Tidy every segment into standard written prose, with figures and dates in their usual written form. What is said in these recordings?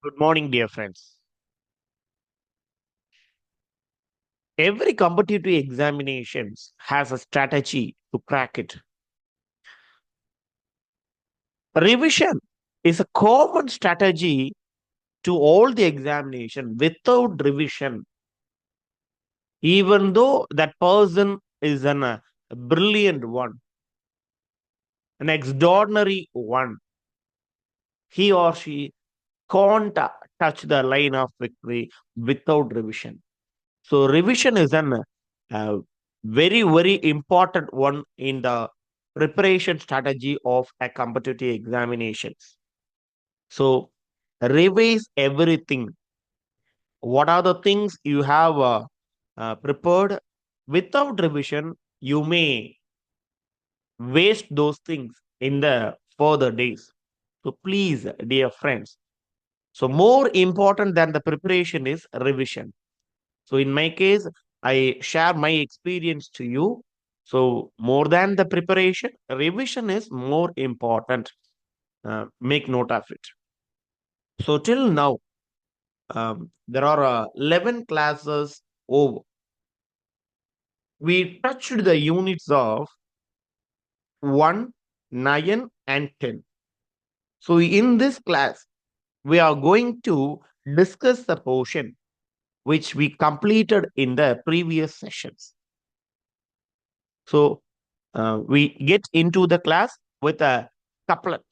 Good morning, dear friends. Every competitive examinations has a strategy to crack it. Revision is a common strategy to all the examination. Without revision, even though that person is a brilliant one, an extraordinary one, he or she can't touch the line of victory without revision. So revision is an very, very important one in the preparation strategy of a competitive examinations. So revise everything. What are the things you have prepared? Without revision, you may waste those things in the further days. So please, dear friends, so more important than the preparation is revision. So in my case, I share my experience to you. So more than the preparation, revision is more important. Make note of it. So till now, there are 11 classes over. We touched the units of 1, 9, and 10. So in this class, we are going to discuss the portion which we completed in the previous sessions. So we get into the class with a couplet.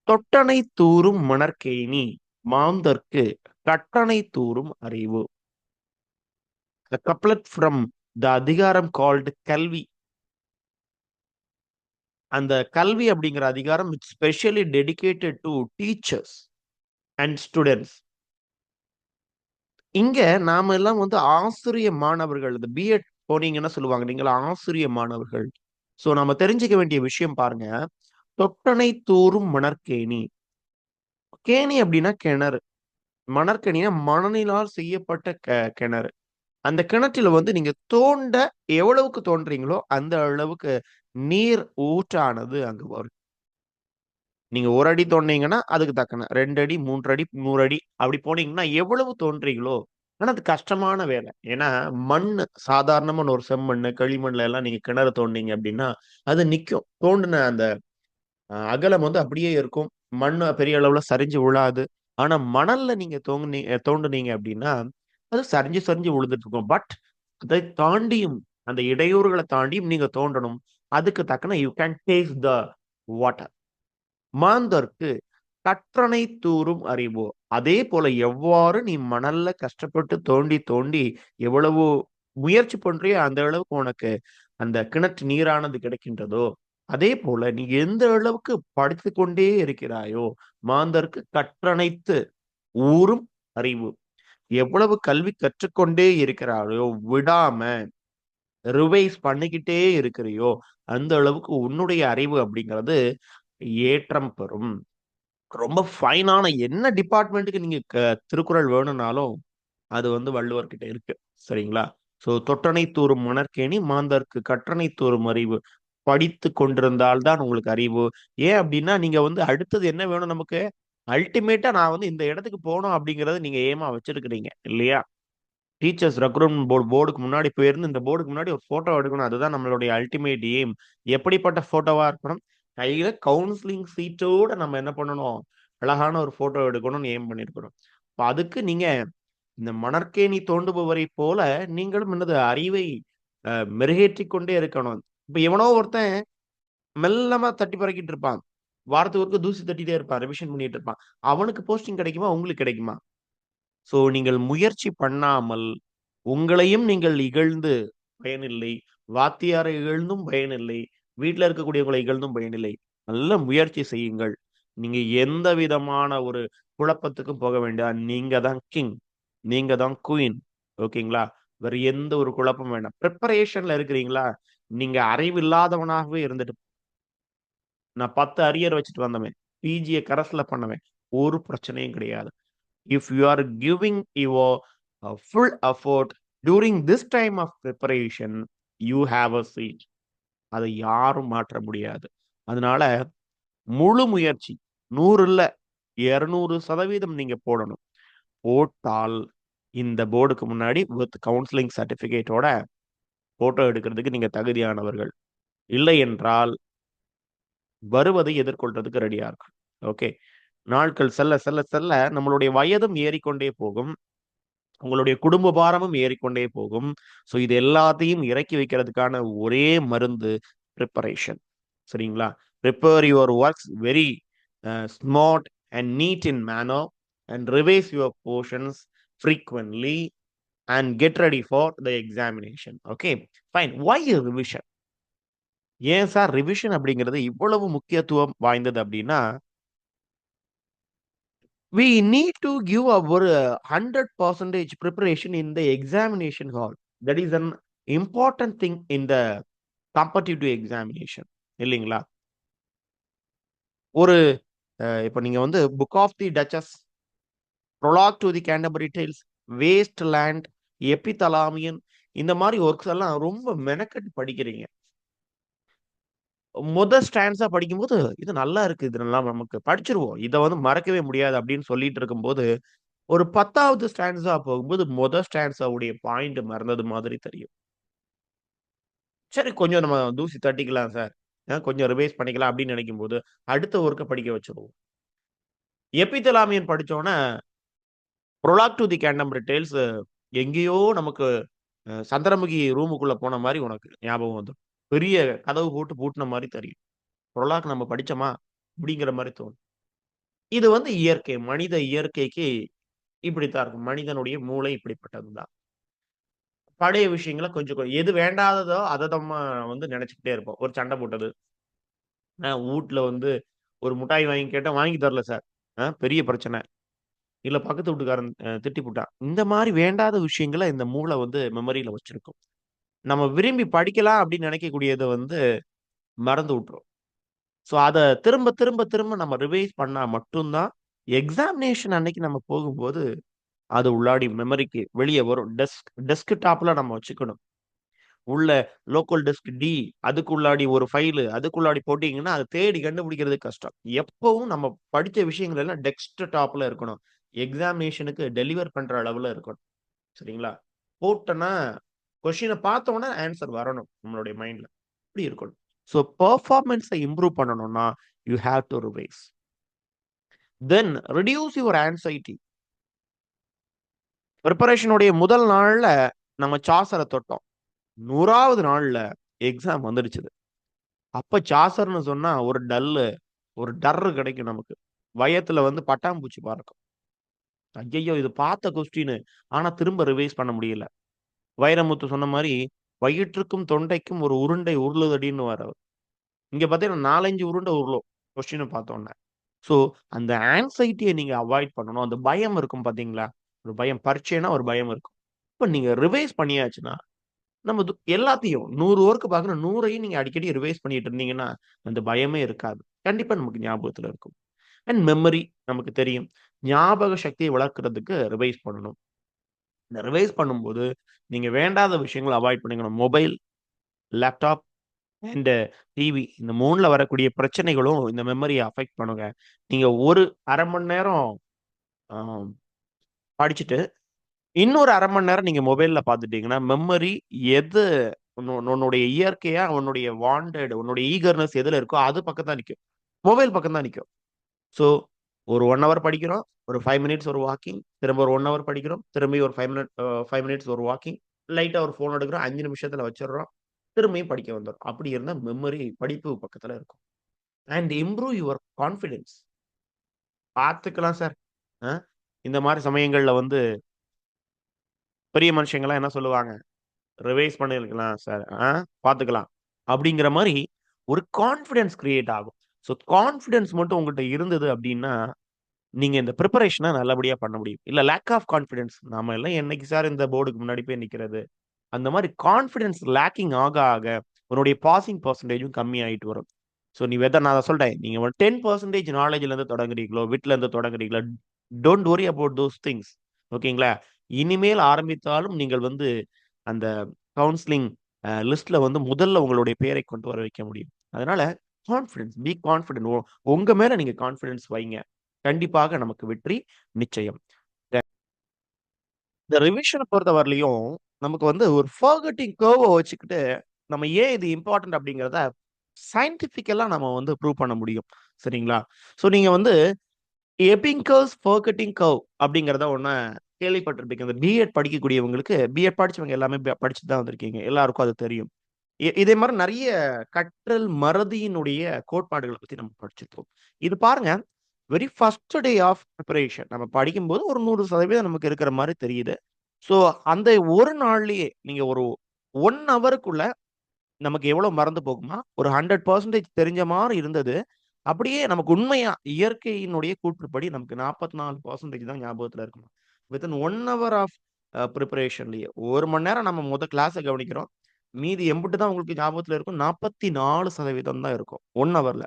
தொட்டனை தூறும் மணற்கேணி மாந்தர்க்கு கட்டணை தூறும் அறிவு. The couplet from the அதிகாரம் called கல்வி. அந்த கல்வி அப்படிங்கிற அதிகாரம் it's specially dedicated to teachers and students. இங்க நாம எல்லாம் வந்து ஆசிரிய மாணவர்கள். இந்த பிஎட் போனீங்கன்னா சொல்லுவாங்க நீங்களா ஆசிரிய மாணவர்கள். சோ நம்ம தெரிஞ்சுக்க வேண்டிய விஷயம் பாருங்க. தொட்டனை தூறும் மணற்கேணி. கேணி அப்படின்னா கிணறு. மணற்கேணினா மணலினால் செய்யப்பட்ட கிணறு. அந்த கிணற்றில வந்து நீங்க தோண்ட எவ்வளவுக்கு தோன்றீங்களோ அந்த அளவுக்கு நீர் ஊற்றானது அங்கு வரும். நீங்க 1 அடி தோண்டினீங்கன்னா அதுக்கு தக்கன 2 அடி, 3 அடி, 100 அடி அப்படி போனீங்கன்னா எவ்வளவு தோன்றீங்களோ, ஆனா அது கஷ்டமான வேலை. ஏன்னா மண்ணு சாதாரணமான ஒரு செம்மண்ணு, களிமண்ல எல்லாம் நீங்க கிணறு தோண்டுனீங்க அப்படின்னா, அது நிக்கும். தோண்டுன அந்த அகலம் வந்து அப்படியே இருக்கும். மண்ணு பெரிய அளவுல சரிஞ்சு விழாது. ஆனா மணல்ல நீங்க தோண்டுனீங்க அப்படின்னா, அது சரிஞ்சு சரிஞ்சு விழுந்துட்டு இருக்கும். பட் அதை தாண்டியும் அந்த இடையூறுகளை தாண்டியும் நீங்க தோண்டணும். அதுக்கு தக்கன you can taste the water. மாந்தர்க்கு கற்றனை தூறும் அறிவோ. அதே போல எவ்வாறு நீ மணல்ல கஷ்டப்பட்டு தோண்டி தோண்டி எவ்வளவு முயற்சி பண்றியோ அந்த அளவுக்கு உனக்கு அந்த கிணற்று நீரானது கிடைக்கின்றதோ, அதே போல நீ எந்த அளவுக்கு படித்து கொண்டே இருக்கிறாயோ, மாந்தர்க்கு கற்றனைத்து ஊறும் அறிவு. எவ்வளவு கல்வி கற்றுக்கொண்டே இருக்கிறாயோ, விடாம ரிவைஸ் பண்ணிக்கிட்டே இருக்கிறியோ, அந்த அளவுக்கு உன்னுடைய அறிவு அப்படிங்கிறது ஏற்றம் பெறும். ரொம்ப ஃபைனான என்ன டிபார்ட்மெண்ட்டுக்கு நீங்க திருக்குறள் வேணும்னாலும், அது வந்து வள்ளுவர் கிட்ட இருக்கு. சரிங்களா? ஸோ "தொட்டனை தூறும் மணற்கேணி மாந்தர்க்கு கற்றனை தூறும் அறிவு." படித்துக் கொண்டிருந்தால் தான் உங்களுக்கு அறிவு. ஏன் அப்டின்னா, நீங்க வந்து அடுத்தது என்ன வேணும் நமக்கு? அல்டிமேட்டா நான் வந்து இந்த இடத்துக்கு போணும் அப்படிங்கிறத நீங்க எய்மா வச்சிருக்கிறீங்க. இல்லையா? டீச்சர்ஸ் ரெக்ரூட்மென்ட் போர்டுக்கு முன்னாடி போயிருந்து, இந்த போர்டுக்கு முன்னாடி ஒரு ஃபோட்டோ எடுக்கணும். அதுதான் நம்மளுடைய அல்டிமேட் எய்ம். எப்படிப்பட்ட ஃபோட்டோவா இருக்கணும்? கையில கவுன்சிலிங் சீட்டோட நம்ம என்ன பண்ணணும்? அழகான ஒரு ஃபோட்டோ எடுக்கணும்னு எய்ம் பண்ணியிருக்கிறோம். அப்ப அதுக்கு நீங்க இந்த மணற்கேணி தோண்டுபவரைப் போல நீங்களும் என்னது அறிவை மெருகேற்றிக் கொண்டே இருக்கணும். இப்ப எவனோ ஒருத்தன் மெல்லமா தட்டி பறக்கிட்டு இருப்பான். வாரத்துக்கு ஒருக்க தூசி தட்டிட்டே இருப்பான். ரிவிஷன் பண்ணிட்டு இருப்பான். அவனுக்கு போஸ்டிங் கிடைக்குமா? உங்களுக்கு கிடைக்குமா? சோ நீங்கள் முயற்சி பண்ணாமல் உங்களையும் நீங்கள் இகழ்ந்து பயனில்லை. வாத்தியாரை இகழ்ந்தும் பயனில்லை. வீட்ல இருக்கக்கூடியவங்களை இகழ்ந்தும் பயனில்லை. நல்ல முயற்சி செய்யுங்கள். நீங்க எந்த விதமான ஒரு குழப்பத்துக்கும் போக வேண்டாம். நீங்க தான் கிங். நீங்க தான் குயின். ஓகேங்களா? வேற எந்த ஒரு குழப்பமும் வேண்டாம். பிரிப்பரேஷன்ல இருக்கிறீங்களா? நீங்க அறிவில்லாதவனாகவே இருந்துட்டு நான் 10 அரியர் வச்சுட்டு வந்தவன். பிஜிய கரஸ்ல பண்ணவன். ஒரு பிரச்சனையும் கிடையாது. If you are giving your full effort during this time of preparation, you have a seat. அதை யாரும் மாற்ற முடியாது. அதனால முழு முயற்சி 100 இல்ல 200% நீங்க போடணும். போட்டால் இந்த போர்டுக்கு முன்னாடி வித் கவுன்சிலிங் சர்டிபிகேட்டோட போட்டோ எடுக்கிறதுக்கு நீங்க தகுதியானவர்கள். இல்லை என்றால் வருவதை எதிர்கொள்றதுக்கு ரெடியா இருக்கும். ஓகே. நாட்கள் செல்ல செல்ல செல்ல நம்மளுடைய வயதும் ஏறிக்கொண்டே போகும். உங்களுடைய குடும்ப பாரமும் ஏறிக்கொண்டே போகும். ஸோ இது எல்லாத்தையும் இறக்கி வைக்கிறதுக்கான ஒரே மருந்து ப்ரிப்பரேஷன். சரிங்களா? Prepare your works very smart and need in manner and revise your portions frequently and get ready for the examination. Okay, fine. Why revision? ஏன் சார் ரிவிஷன் அப்படிங்கிறது இவ்வளவு முக்கியத்துவம் வாய்ந்தது அப்படின்னா, we need to give our 100% preparation in the examination hall. That is an important thing in the competitive examination. இல்லைங்களா? ஒரு இப்போ நீங்க வந்து Book of the Duchess, prologue to the Canterbury Tales, Waste Land, Epithalamion, இந்த மாதிரி works எல்லாம் ரொம்ப மெனக்கெட்டு படிக்கிறீங்க. ஸ்டாண்ட்ஸா படிக்கும்போது இது நல்லா இருக்கு, இது நல்லா நமக்கு படிச்சிருவோம், இதை வந்து மறக்கவே முடியாது அப்படின்னு சொல்லிட்டு இருக்கும்போது ஒரு 10வது ஸ்டாண்ட்ஸா போகும்போது ஸ்டாண்ட்ஸாவுடைய பாயிண்ட் மறந்தது மாதிரி தெரியும். சரி, கொஞ்சம் நம்ம தூசி தட்டிக்கலாம் சார், கொஞ்சம் ரிவைஸ் பண்ணிக்கலாம் அப்படின்னு நினைக்கும் போது அடுத்த ஒர்க்கை படிக்க வச்சிருவோம். எபிதலாமியன் படிச்சோன்னா ப்ரொலாக் டு தி கேண்டம்பரி டேல்ஸ் எங்கேயோ நமக்கு சந்திரமுகி ரூமுக்குள்ள போன மாதிரி உனக்கு ஞாபகம் வந்துடும். பெரிய கதவு போட்டு பூட்டின மாதிரி தெரியும். ப்ரொலாக் நம்ம படிச்சோமா அப்படிங்கிற மாதிரி தோணும். இது வந்து இயற்கை, மனித இயற்கைக்கு இப்படித்தான் இருக்கும். மனிதனுடைய மூளை இப்படிப்பட்டதுதான். பழைய விஷயங்கள கொஞ்சம் எது வேண்டாததோ அதை நம்ம வந்து நினைச்சுக்கிட்டே இருப்போம். ஒரு சண்டை போட்டது, வீட்ல வந்து ஒரு மிட்டாய் வாங்கி கேட்டா வாங்கி தரல சார், பெரிய பிரச்சனை. இல்ல பக்கத்து வீட்டுக்காரன் திட்டி புட்டான். இந்த மாதிரி வேண்டாத விஷயங்கள இந்த மூளை வந்து மெமரியில வச்சிருக்கும். நம்ம விரும்பி படிக்கலாம் அப்படின்னு நினைக்கக்கூடியத வந்து மறந்து விட்டுரும். ஸோ அத திரும்ப திரும்ப திரும்ப நம்ம ரிவைஸ் பண்ணா மட்டும் தான் எக்ஸாமினேஷன் அன்னைக்கு நம்ம போகும்போது அது உள்ளாடி மெமரிக்கு வெளியே வரும். டெஸ்க் டாப்ல நம்ம வச்சுக்கணும். உள்ள லோக்கல் டெஸ்க் டி, அதுக்குள்ளாடி ஒரு ஃபைலு, அதுக்குள்ளாடி போட்டீங்கன்னா அதை தேடி கண்டுபிடிக்கிறது கஷ்டம். எப்பவும் நம்ம படிச்ச விஷயங்கள் எல்லாம் டெஸ்க் டாப்ல இருக்கணும். எக்ஸாமினேஷனுக்கு டெலிவர் பண்ற அளவுல இருக்கணும். சரிங்களா? போட்டோன்னா கொஸ்டினை பார்த்தோன்னா ஆன்சர் வரணும் நம்மளுடைய மைண்ட்ல. இப்படி இருக்கணும். ஸோ பெர்ஃபார்மன்ஸை இம்ப்ரூவ் பண்ணணும்னா you have to revise. Then reduce your anxiety. ப்ரிப்பரேஷனுடைய முதல் நாள்ல நம்ம சாசரை தொட்டோம். 100வது நாள்ல எக்ஸாம் வந்துடுச்சு. அப்ப சாசர்ன்னு சொன்னா ஒரு டல்லு, ஒரு டர்ரு கிடைக்கும் நமக்கு. வயத்துல வந்து பட்டாம்பூச்சி பறக்கும். ஐயையோ! இது பார்த்த கொஸ்டின், ஆனா திரும்ப ரிவைஸ் பண்ண முடியல. வைரமுத்து சொன்ன மாரி, "வயிற்றுக்கும் தொண்டைக்கும் ஒரு உருண்டை உருளுதடின்னுவாரு அவரு." இங்க பார்த்தீங்கன்னா 4, 5 உருண்டை உருளும். கொஸ்டின பார்த்தோன்ன. ஸோ அந்த ஆங்ஸைட்டிய நீங்க அவாய்ட் பண்ணணும். அந்த பயம் இருக்கும் பார்த்தீங்களா? ஒரு பயம், பரீட்சைன்னா ஒரு பயம் இருக்கும். இப்ப நீங்க ரிவைஸ் பண்ணியாச்சுன்னா, நம்ம எல்லாத்தையும் 100 வொர்க் பார்க்குறோம். 100யும் நீங்க அடிக்கடி ரிவைஸ் பண்ணிட்டு இருந்தீங்கன்னா, அந்த பயமே இருக்காது. கண்டிப்பா நமக்கு ஞாபகத்துல இருக்கும். அண்ட் மெமரி நமக்கு தெரியும். ஞாபக சக்தியை வளர்க்கிறதுக்கு ரிவைஸ் பண்ணணும். இந்த ரிவைஸ் பண்ணும்போது, நீங்க வேண்டாத விஷயங்கள அவாய்ட் பண்ணிக்கணும். மொபைல், லேப்டாப் அண்ட் டிவி, இந்த 3ல வரக்கூடிய பிரச்சனைகளும் இந்த மெமரிய அஃபெக்ட் பண்ணுங்க. நீங்க ஒரு 1/2 மணி நேரம் அ படிச்சுட்டு, இன்னொரு 1/2 மணி நேரம் நீங்க மொபைல்ல பார்த்துட்டீங்கன்னா, மெமரி எது உன்னுடைய இயற்கையா, உன்னுடைய வாண்டட், உன்னுடைய ஈகர்னஸ் எதுல இருக்கோ, அது பக்கம் தான் நிக்கும். மொபைல் பக்கம் தான் நிக்கும். ஸோ ஒரு 1 ஹவர் படிக்கிறோம். ஒரு 5 மினிட்ஸ் ஒரு வாக்கிங். திரும்ப ஒரு 1 ஹவர் படிக்கிறோம். திரும்பி ஒரு 5 மினிட்ஸ் ஒரு வாக்கிங். லைட்டா ஒரு ஃபோன் எடுக்கிறோம். 5 நிமிஷத்துல வச்சுடுறோம். திரும்பியும் படிக்க வந்துரும். அப்படி இருந்தா மெமரி படிப்பு பக்கத்துல இருக்கும். And improve your confidence. பார்த்துக்கலாம் சார். அ இந்த மாரி சமயங்கள்ல வந்து பெரிய மனுஷங்கலாம் என்ன சொல்லுவாங்க? ரிவைஸ் பண்ணியிருக்கலாம் சார். பார்த்துக்கலாம். அப்படிங்கிற மாரி ஒரு கான்ஃபிடன்ஸ் கிரியேட் ஆகும். ஸோ கான்ஃபிடன்ஸ் மட்டும் உங்கள்ட்ட இருந்தது அப்படின்னா, நீங்க இந்த பிரிப்பரேஷன நல்லபடியா பண்ண முடியும். இல்ல லேக் ஆஃப் கான்ஃபிடன்ஸ், நாம எல்லாம் என்னைக்கு சார் இந்த போர்டுக்கு முன்னாடி போய் நிக்கிறது? அந்த மாரி கான்ஃபிடன்ஸ் லேக்கிங் ஆக, ஆக உன்னுடைய பாசிங் பெர்சன்டேஜும் கம்மியாயிட்டு வரும். ஸோ நீ வெதர் நான் அத சொல்ட்டேன். நீங்க ஒரு 10% நாலேட்ஜ்ல இருந்து தொடங்குறீங்களோ, வீட்ல இருந்து தொடங்குறீங்களோ, don't worry about those things. ஓகேங்களா? இனிமேல் ஆரம்பித்தாலும் நீங்கள் வந்து அந்த கவுன்சிலிங் லிஸ்ட்ல வந்து முதல்ல உங்களுடைய பெயரை கொண்டு வர வைக்க முடியும். அதனால கான்ஃபிடன்ஸ், பி கான்ஃபிடென்ட். உங்க மேல நீங்க கான்ஃபிடன்ஸ் வைங்க. கண்டிப்பாக நமக்கு வெற்றி நிச்சயம். இந்த ரிவிஷனை பொறுத்த வரலையும் நமக்கு வந்து ஒரு ஃபர்கட்டிங் கர்வை வச்சுக்கிட்டு நம்ம ஏன் இது இம்பார்ட்டன்ட் அப்படிங்கிறத சயின்டிபிக்கலா நம்ம வந்து ப்ரூவ் பண்ண முடியும். சரிங்களா? ஸோ நீங்க வந்து எபிங்கர்ஸ் ஃபர்கட்டிங் கர்வ் அப்படிங்கிறத ஒண்ணு கேள்விப்பட்டிருப்பீங்க. இந்த பிஎட் படிக்கக்கூடியவங்களுக்கு, பிஎட் படிச்சவங்க எல்லாமே படிச்சுட்டு தான் வந்திருக்கீங்க. எல்லாருக்கும் அது தெரியும். இதே மாரி நெறைய கற்றல் மறதியினுடைய கோட்பாடுகள பத்தி நம்ம படிச்சிருப்போம். இது பாருங்க, very first day of preparation. நம்ம படிக்கும்போது ஒரு 100% நமக்கு இருக்கிற மாரி தெரியுது. ஸோ, அந்த ஒரு நாள்லயே நீங்க ஒரு 1 ஹவருக்குள்ள நமக்கு எவ்வளோ மறந்து போகுமா, ஒரு 100% தெரிஞ்ச மாரி இருந்தது. அப்படியே நமக்கு உண்மையா இயற்கையினுடைய கூற்றுப்படி நமக்கு 44% தான் ஞாபகத்துல இருக்குமா. வித்தின் 1 ஹவர் ஆஃப் பிரிப்பரேஷன்லயே 1 மணி நேரம் நம்ம கிளாஸ கவனிக்கிறோம். மீதி எம்புட்டு தான் உங்களுக்கு ஞாபகத்துல இருக்கும். 44% தான் இருக்கும். 1 ஹவர்ல.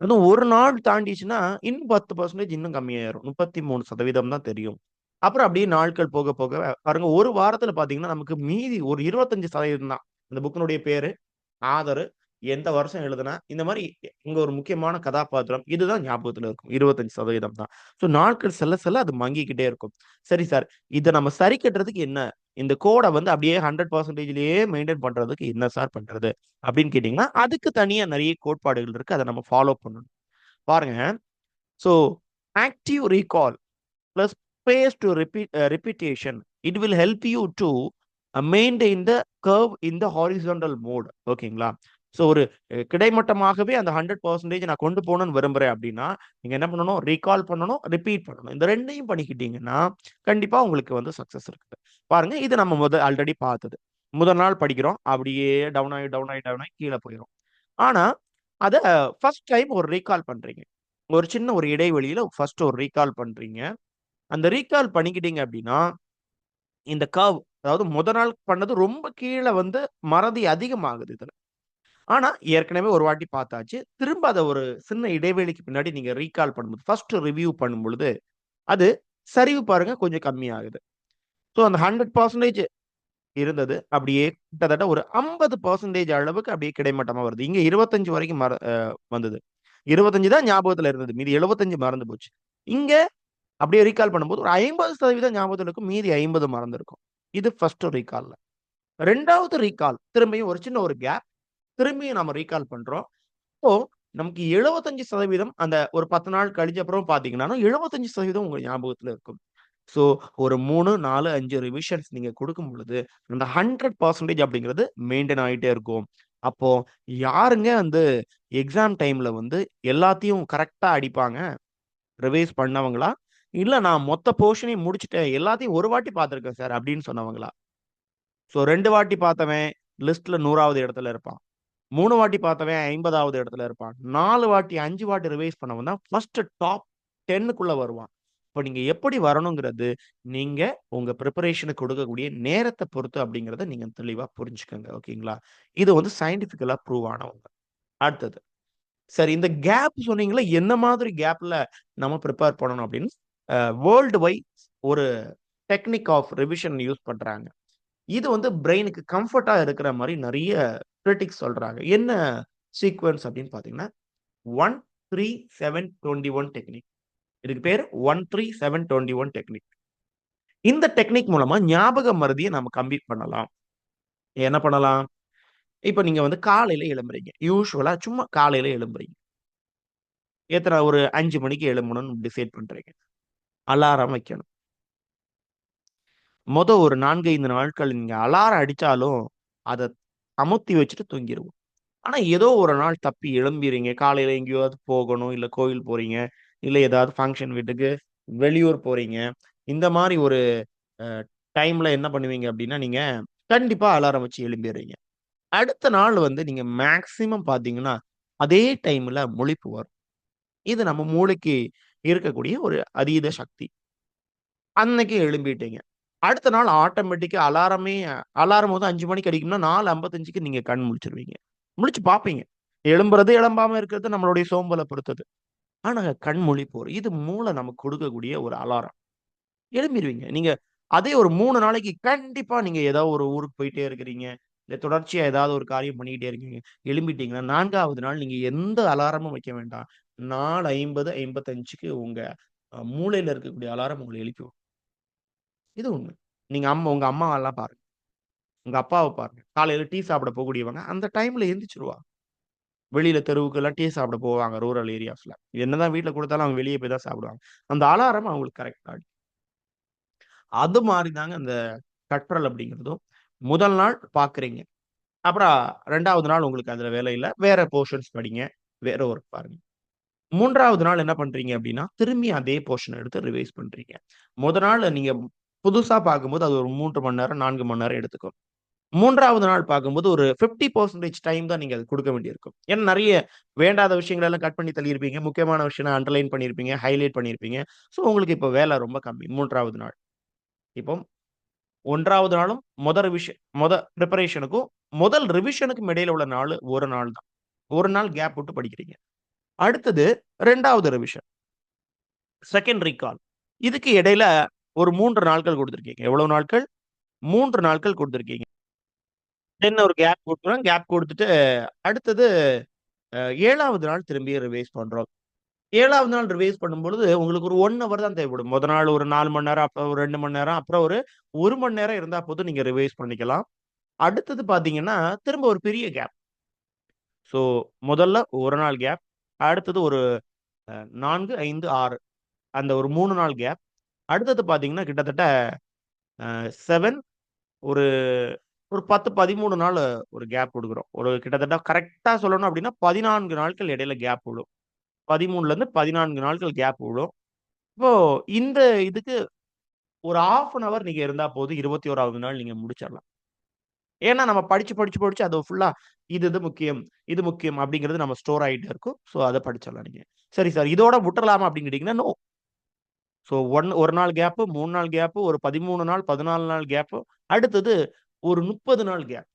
அதுவும் ஒரு நாள் தாண்டிச்சுன்னா, இன்னும் 10% இன்னும் கம்மியாயிரும். 33% தான் தெரியும். அப்புறம் அப்படியே நாட்கள் போக போக பாருங்க, ஒரு வாரத்துல பார்த்தீங்கன்னா, நமக்கு மீதி ஒரு 25% தான். அந்த புக்கினுடைய பேரு, ஆதரு, எந்த வருஷம் எழுதுனா, இந்த மாரி இங்க ஒரு முக்கியமான கதாபாத்திரம். இதுதான் ஞாபகத்துல இருக்கும். 25% தான். ஸோ நாட்கள் செல்ல செல்ல அது மங்கிக்கிட்டே இருக்கும். சரி சார், இத நம்ம சரி கட்டுறதுக்கு என்ன? இந்த கோட வந்து அப்படியே 100%லயே மெயின்டெயின் பண்றதுக்கு என்ன சார் பண்றது? அப்படின்னு கேட்டீங்கன்னா, அதுக்கு தனியா நெறைய கோட்பாடுகள் இருக்கு. அத நம்ம ஃபாலோ பண்ணணும். பாருங்க. So active recall plus space to repetition. It will help you to maintain the curve in the horizontal mode. ஓகேங்களா? ஸோ ஒரு கிடைமட்டமாகவே அந்த 100% நான் கொண்டு போணும்னு விரும்புறேன் அப்படின்னா, நீங்க என்ன பண்ணணும்? ரீகால் பண்ணணும், ரிப்பீட் பண்ணணும். இந்த 2யும் பண்ணிக்கிட்டீங்கன்னா, கண்டிப்பா உங்களுக்கு வந்து சக்சஸ் இருக்குது. பாருங்க, இது நம்ம ஆல்ரெடி பார்த்தது. முதல் நாள் படிக்கிறோம். அப்படியே டவுன் ஆயி, டவுன் ஆயி, டவுன் ஆயி கீழ போயிரும். ஆனா, அத ஃபர்ஸ்ட் டைம் ஒரு ரீகால் பண்றீங்க. ஒரு சின்ன ஒரு இடைவெளியில ஃபர்ஸ்ட் ஒரு ரீகால் பண்றீங்க. அந்த ரீகால் பண்ணிக்கிட்டீங்க அப்படின்னா, இந்த கர்வ் அதாவது நாள் பண்ணது ரொம்ப கீழ வந்து மறதி அதிகமாகுது இதுல. ஆனா, ஏற்கனவே ஒரு வாட்டி பார்த்தாச்சு. திரும்ப அத ஒரு சின்ன இடைவெளிக்கு பின்னாடி நீங்க ரீகால் பண்ணும்போது, ஃபர்ஸ்ட் ரிவ்யூ பண்ணும்பொழுது, அது சரிவு பாருங்க கொஞ்சம் கம்மியாகுது. ஸோ அந்த 100% இருந்தது. அப்படியே கிட்டத்தட்ட ஒரு 50% அளவுக்கு அப்படியே கிடைமட்டமா வருது. இங்க 25 வரைக்கும் வந்தது. 25 தான் ஞாபகத்துல இருந்தது. மீதி 75 மறந்து போச்சு. இங்க அப்படியே ரீகால் பண்ணும்போது ஒரு 50% ஞாபகத்துல இருக்கும். மீதி 50 மறந்திருக்கும். இது ஃபர்ஸ்ட் ரீகால்ல. 2வது ரீகால் திரும்பியும் ஒரு சின்ன ஒரு கேப். திரும்பியும் நாம ரீகால் பண்றோம். இப்போ நமக்கு 75% அந்த ஒரு 10 நாள் கழிஞ்ச அப்புறம் பார்த்தீங்கன்னா, 75% உங்க ஞாபகத்துல இருக்கும். ஸோ ஒரு 3, 4, 5 ரிவிஷன்ஸ் நீங்க குடுக்கும் பொழுது, அந்த 100% அப்படிங்கிறது மெயின்டெயின் ஆயிட்டே இருக்கும். அப்போ யாருங்க வந்து எக்ஸாம் டைம்ல வந்து எல்லாத்தையும் கரெக்ட்டா அடிப்பாங்க? ரிவைஸ் பண்ணவங்களா? இல்ல நான் மொத்த போர்ஷனையும் முடிச்சுட்டேன். எல்லாத்தையும் ஒரு வாட்டி பார்த்துருக்கேன் சார் அப்படின்னு சொன்னவங்களா? ஸோ 2 வாட்டி பார்த்தவன் லிஸ்ட்ல 100வது இடத்துல இருப்பான். 3 வாட்டி பார்த்தவன் 50வது இடத்துல இருப்பான். 4 வாட்டி, 5 வாட்டி ரிவைஸ் பண்ணவன் தான் ஃபர்ஸ்ட் டாப் 10க்குள்ள வருவான். இப்ப நீங்க எப்படி வரணுங்கிறது, நீங்க உங்க பிரிப்பரேஷனுக்கு கொடுக்கக்கூடிய நேரத்த பொறுத்து அப்படிங்கிறத நீங்க தெளிவா புரிஞ்சுக்கங்க. ஓகேங்களா? இது வந்து சயன்டிஃபிக்கலா ப்ரூவ் ஆன ஒண்ணு. அடுத்தது. சரி, இந்த கேப் சொன்னீங்கல்ல, என்ன மாதிரி கேப்ல நம்ம பிரிப்பேர் பண்ணணும் அப்படின்னு, வேர்ல்டு வைட் ஒரு டெக்னிக் ஆஃப் ரிவிஷன் யூஸ் பண்றாங்க. இது வந்து பிரெயினுக்கு கம்ஃபர்ட்டா இருக்கிற மாரி நெறைய கிரிட்டிக்ஸ் சொல்றாங்க. என்ன சீக்வென்ஸ் அப்படின்னு பார்த்தீங்கன்னா, 1, 3, 7, 21 டெக்னிக். இதுக்கு பேரு 1, 3, 7, 21 டெக்னிக். இந்த டெக்னிக் மூலமா ஞாபக மறதிய நம்ம கம்மி பண்ணலாம். என்ன பண்ணலாம்? இப்ப நீங்க வந்து காலையில எழும்புறீங்க. யூசுவலா சும்மா காலையில எழும்புறீங்க. எத்தன ஒரு 5 மணிக்கு எழும்பணும்னு டிசைட் பண்றீங்க. அலாரம் வைக்கணும். ஒரு 4, 5 நாட்கள் நீங்க அலாரம் அடிச்சாலும், அத அமுத்தி வச்சுட்டு தூங்கிருவோம். ஆனா, ஏதோ ஒரு நாள் தப்பி எழும்பிறீங்க. காலையில எங்கேயாவது போகணும், இல்ல கோயில் போறீங்க, இல்ல ஏதாவது ஃபங்ஷன் வீட்டுக்கு வெளியூர் போறீங்க. இந்த மாரி ஒரு அ டைம்ல என்ன பண்ணுவீங்க அப்டின்னா, நீங்க கண்டிப்பா அலாரம் வச்சு எழும்பிறீங்க. அடுத்த நாள் வந்து நீங்க மேக்ஸிமம் பார்த்தீங்கன்னா, அதே டைம்ல முழிப்பு வரும். இது நம்ம மூளைக்கு இருக்கக்கூடிய ஒரு அதீத சக்தி. அன்னைக்கு எழும்பிட்டீங்க. அடுத்த நாள் ஆட்டோமேட்டிக்கா அலாரம் வந்து 5 மணிக்கு அடிக்கும்னா 4:55க்கு நீங்க கண் முழிச்சுருவீங்க. முழிச்சு பார்ப்பீங்க. எழும்புறது, எழும்பாம இருக்கிறது நம்மளுடைய சோம்பல பொறுத்தது. ஆனா கண் முழிப்பு வரும். இது மூளை நமக்கு கொடுக்கக்கூடிய ஒரு அலாரம். எழும்பிருவீங்க. நீங்க அதே ஒரு 3 நாளைக்கு கண்டிப்பா நீங்க ஏதாவது ஒரு ஊருக்கு போயிட்டே இருக்கிறீங்க. இல்ல தொடர்ச்சியா ஏதாவது ஒரு காரியம் பண்ணிக்கிட்டே இருக்கீங்க. எழும்பிட்டீங்கன்னா 4வது நாள் நீங்க எந்த அலாரமும் வைக்க வேண்டாம். 4:50, 55க்கு உங்க மூளையில இருக்கக்கூடிய அலாரம் உங்கள எழுப்பி விடும். இது உண்மை. நீங்க உங்க அம்மாவெல்லாம் பாருங்க. உங்க அப்பாவ பாருங்க. காலையில டீ சாப்பிட போகக்கூடியவங்க, அந்த டைம்ல எந்திரிச்சுருவாங்க. வெளியில தெருவுக்கெல்லாம் டீ சாப்பிட போவாங்க ரூரல் ஏரியாஸ்ல. என்னதான் வீட்ல குடுத்தாலும் அவங்க வெளிய போய் தான் சாப்பிடுவாங்க. அந்த அலாரம் அவங்களுக்கு கரெக்ட்டா அடிக்கும். அது மாரி தாங்க அந்த கற்றல் அப்படிங்கிறதும். முதல் நாள் பார்க்குறீங்க. அப்புறம் 2வது நாள் உங்களுக்கு அதுல வேலை இல்ல. வேற போர்ஷன்ஸ் படிங்க. வேற ஒர்க் பாருங்க. 3வது நாள் என்ன பண்றீங்க அப்படின்னா, திரும்பி அதே போர்ஷன எடுத்து ரிவைஸ் பண்றீங்க. மொத நாள் நீங்க புதுசா பார்க்கும்போது அது ஒரு 3 மணி நேரம், 4 மணி நேரம் எடுத்துக்கும். 3வது நாள் பார்க்கும்போது ஒரு 50% டைம் தான் நீங்க அதுக்கு குடுக்க வேண்டியிருக்கும். ஏன்னா நெறைய வேண்டாத விஷயங்கள எல்லாம் கட் பண்ணி தள்ளியிருப்பீங்க. முக்கியமான விஷயம் அண்டர்லைன் பண்ணியிருப்பீங்க, ஹைலைட் பண்ணியிருப்பீங்க. ஸோ உங்களுக்கு இப்ப வேலை ரொம்ப கம்மி 3வது நாள். இப்போ 1வது நாளும் மொத பிரிப்பரேஷனுக்கும், முதல் ரிவிஷனுக்கும் இடையில உள்ள நாளு 1 நாள் தான். 1 நாள் கேப் விட்டு படிக்கிறீங்க. அடுத்தது 2வது ரிவிஷன், செகண்ட் ரீகால். இதுக்கு இடையில ஒரு 3 நாட்கள் குடுத்திருக்கீங்க. எவ்வளவு நாட்கள்? 3 நாட்கள் குடுத்திருக்கீங்க. தென் ஒரு கேப் குடுக்குறோம். கேப் குடுத்துட்டு அடுத்தது 7வது நாள் திரும்பி ரிவைஸ் பண்றோம். 7வது நாள் ரிவைஸ் பண்ணும்பொழுது உங்களுக்கு ஒரு 1 ஹவர் தான் தேவைப்படும். மொத நாள் ஒரு 4 மணி நேரம், அப்புறம் ஒரு 2 மணி நேரம், அப்புறம் ஒரு 1 மணி நேரம் இருந்தா போதும் நீங்க ரிவைஸ் பண்ணிக்கலாம். அடுத்தது பார்த்தீங்கன்னா, திரும்ப ஒரு பெரிய கேப். ஸோ முதல்ல 1 நாள் கேப். அடுத்தது ஒரு 4, 5, 6 அந்த ஒரு 3 நாள் கேப். அடுத்தது பார்த்தீங்கன்னா, கிட்டத்தட்ட 7 ஒரு ஒரு 10, 13 நாள் ஒரு கேப் குடுக்குறோம். ஒரு கிட்டத்தட்ட கரெக்ட்டா சொல்லணும் அப்டின்னா, 14 நாட்கள் இடையில கேப் விழும். 13லருந்து 14 நாட்கள் கேப் விழும். இப்போ இந்த இதுக்கு ஒரு 1/2 அன் ஹவர் நீங்க இருந்தா போதும். 21வது நாள் நீங்க முடிச்சிடலாம். ஏன்னா நம்ம படிச்சு அது ஃபுல்லா இது முக்கியம், இது முக்கியம் அப்டிங்கிறது நம்ம ஸ்டோர் ஆயிட்டே இருக்கும். ஸோ அத படிச்சிடலாம் நீங்க. சரி சார் இதோட விட்டுறலாமா அப்டின்னு கேட்டீங்கன்னா, நோ. ஸோ 1 நாள் கேப், 3 நாள் கேப், ஒரு 13 நாள், 14 நாள் கேப். அடுத்தது ஒரு 30 நாள் கேப்.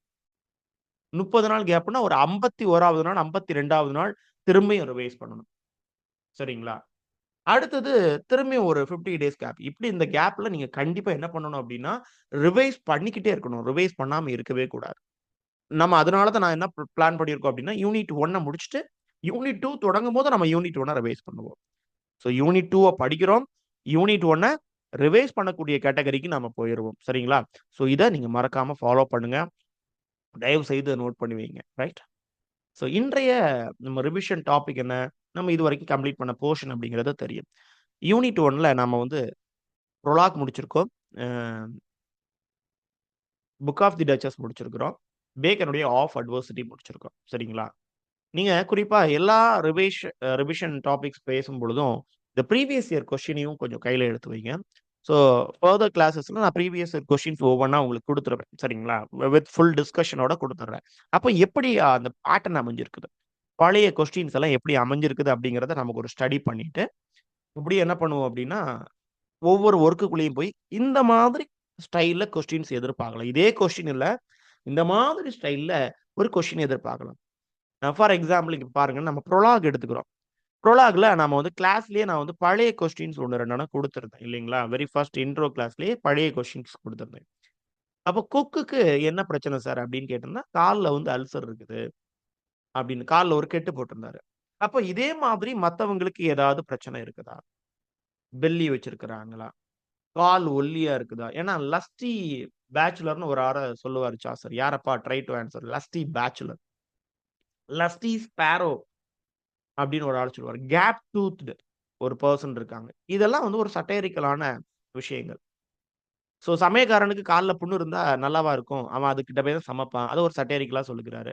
30 நாள் கேப்னா ஒரு 51வது நாள், 52வது நாள் திரும்பியும் ரிவைஸ் பண்ணணும். சரிங்களா? அடுத்தது திரும்பியும் ஒரு 50 டேஸ் கேப். இப்டி இந்த கேப்ல நீங்க கண்டிப்பா என்ன பண்ணணும் அப்டின்னா, ரிவைஸ் பண்ணிக்கிட்டே இருக்கணும். ரிவைஸ் பண்ணாம இருக்கவே கூடாது. நம்ம அதனால தான் நான் என்ன பிளான் பண்ணியிருக்கோம் அப்டின்னா, யூனிட் 1 முடிச்சுட்டு, யூனிட் 2 தொடங்கும்போது நம்ம யூனிட் 1 ரிவைஸ் பண்ணுவோம். ஸோ யூனிட் 2 படிக்கிறோம். யூனிட் 1 ரிவைஸ் பண்ணக்கூடிய கேட்டகரிக்கு நாம போயிருவோம். சரிங்களா? ஸோ இத நீங்க மறக்காம ஃபாலோ பண்ணுங்க. தயவு செய்து நோட் பண்ணி வைங்க. ரைட்? ஸோ இன்றைய நம்ம ரிவிஷன் டாபிக் என்ன? நம்ம இதுவரைக்கும் கம்ப்ளீட் பண்ண போர்ஷன் அப்படிங்கிறது தெரியும். யூனிட் 1ல நாம வந்து புரோலாக் முடிச்சிருக்கோம். A Book of the Duchess முடிச்சிருக்கிறோம். பேக்கனுடைய ஆஃப் அட்வர்சிட்டி முடிச்சிருக்கோம். சரிங்களா? நீங்க குறிப்பா எல்லா ரிவிஷன் டாபிக்ஸ் பேசும்பொழுதும், இந்த ப்ரீவியஸ் இயர் கொஸ்டினையும் கொஞ்சம் கையில எடுத்து வைங்க. ஸோ ஃபர்தர் கிளாஸஸ்ல நான் ப்ரீவியஸ் இயர் கொஸ்டின்ஸ் ஒவ்வொன்னா உங்களுக்கு குடுத்துருவேன். சரிங்களா? வித் ஃபுல் டிஸ்கஷனோட குடுத்துடுறேன். அப்ப எப்படி அந்த பேட்டர்ன் அமைஞ்சிருக்குது? பழைய கொஸ்டின்ஸ் எல்லாம் எப்படி அமைஞ்சிருக்குது அப்படிங்கிறத நமக்கு ஒரு ஸ்டடி பண்ணிட்டு, இப்படி என்ன பண்ணுவோம் அப்படின்னா, ஒவ்வொரு வொர்க்குக்குள்ளேயும் போய் இந்த மாதிரி ஸ்டைல்ல கொஸ்டின்ஸ் எதிர்பார்க்கலாம். இதே கொஸ்டின் இல்ல, இந்த மாதிரி ஸ்டைல்ல ஒரு கொஸ்டின் எதிர்பார்க்கலாம். ஃபார் எக்ஸாம்பிள் இங்க பாருங்க நம்ம ப்ரொலாக் எடுத்துக்கிறோம். ப்ரொலாக்ல நாம வந்து கிளாஸ்லயே நான் வந்து பழைய கொஸ்டின்ஸ் 1, 2 குடுத்திருந்தேன் இல்லைங்களா? வெரி ஃபர்ஸ்ட் இன்ட்ரோ கிளாஸ்லயே பழைய கொஸ்டின்ஸ் குடுத்திருந்தேன். அப்ப குக்குக்கு என்ன பிரச்சனை சார் அப்படின்னு கேட்டிருந்தா, கால்ல வந்து அல்சர் இருக்குது அப்படின்னு. கால்ல ஒரு கெட்டு போட்டிருந்தாரு. அப்ப இதே மாதிரி மத்தவங்களுக்கு ஏதாவது பிரச்சனை இருக்குதா? பெல்லி வச்சிருக்கிறாங்களா? கால் ஒல்லியா இருக்குதா? ஏன்னா லஸ்டி பேச்சுலர்ன்னு ஒரு சொல்லுவாரு சாசர். யாரப்பா try to answer lusty bachelor. Lusty sparrow அப்படின்னு ஒரு ஆள் சொல்லுவாரு. கேப் டூத்டு ஒரு பெர்சன் இருக்காங்க. இதெல்லாம் வந்து ஒரு சட்டைரிக்கலான விஷயங்கள். ஸோ சமயக்காரனுக்கு கால்ல புண்ணு இருந்தா நல்லாவா இருக்கும்? அவன் அதுகிட்ட போய் தான் சமைப்பான். அத ஒரு சட்டைரிக்கலா சொல்லுகிறாரு.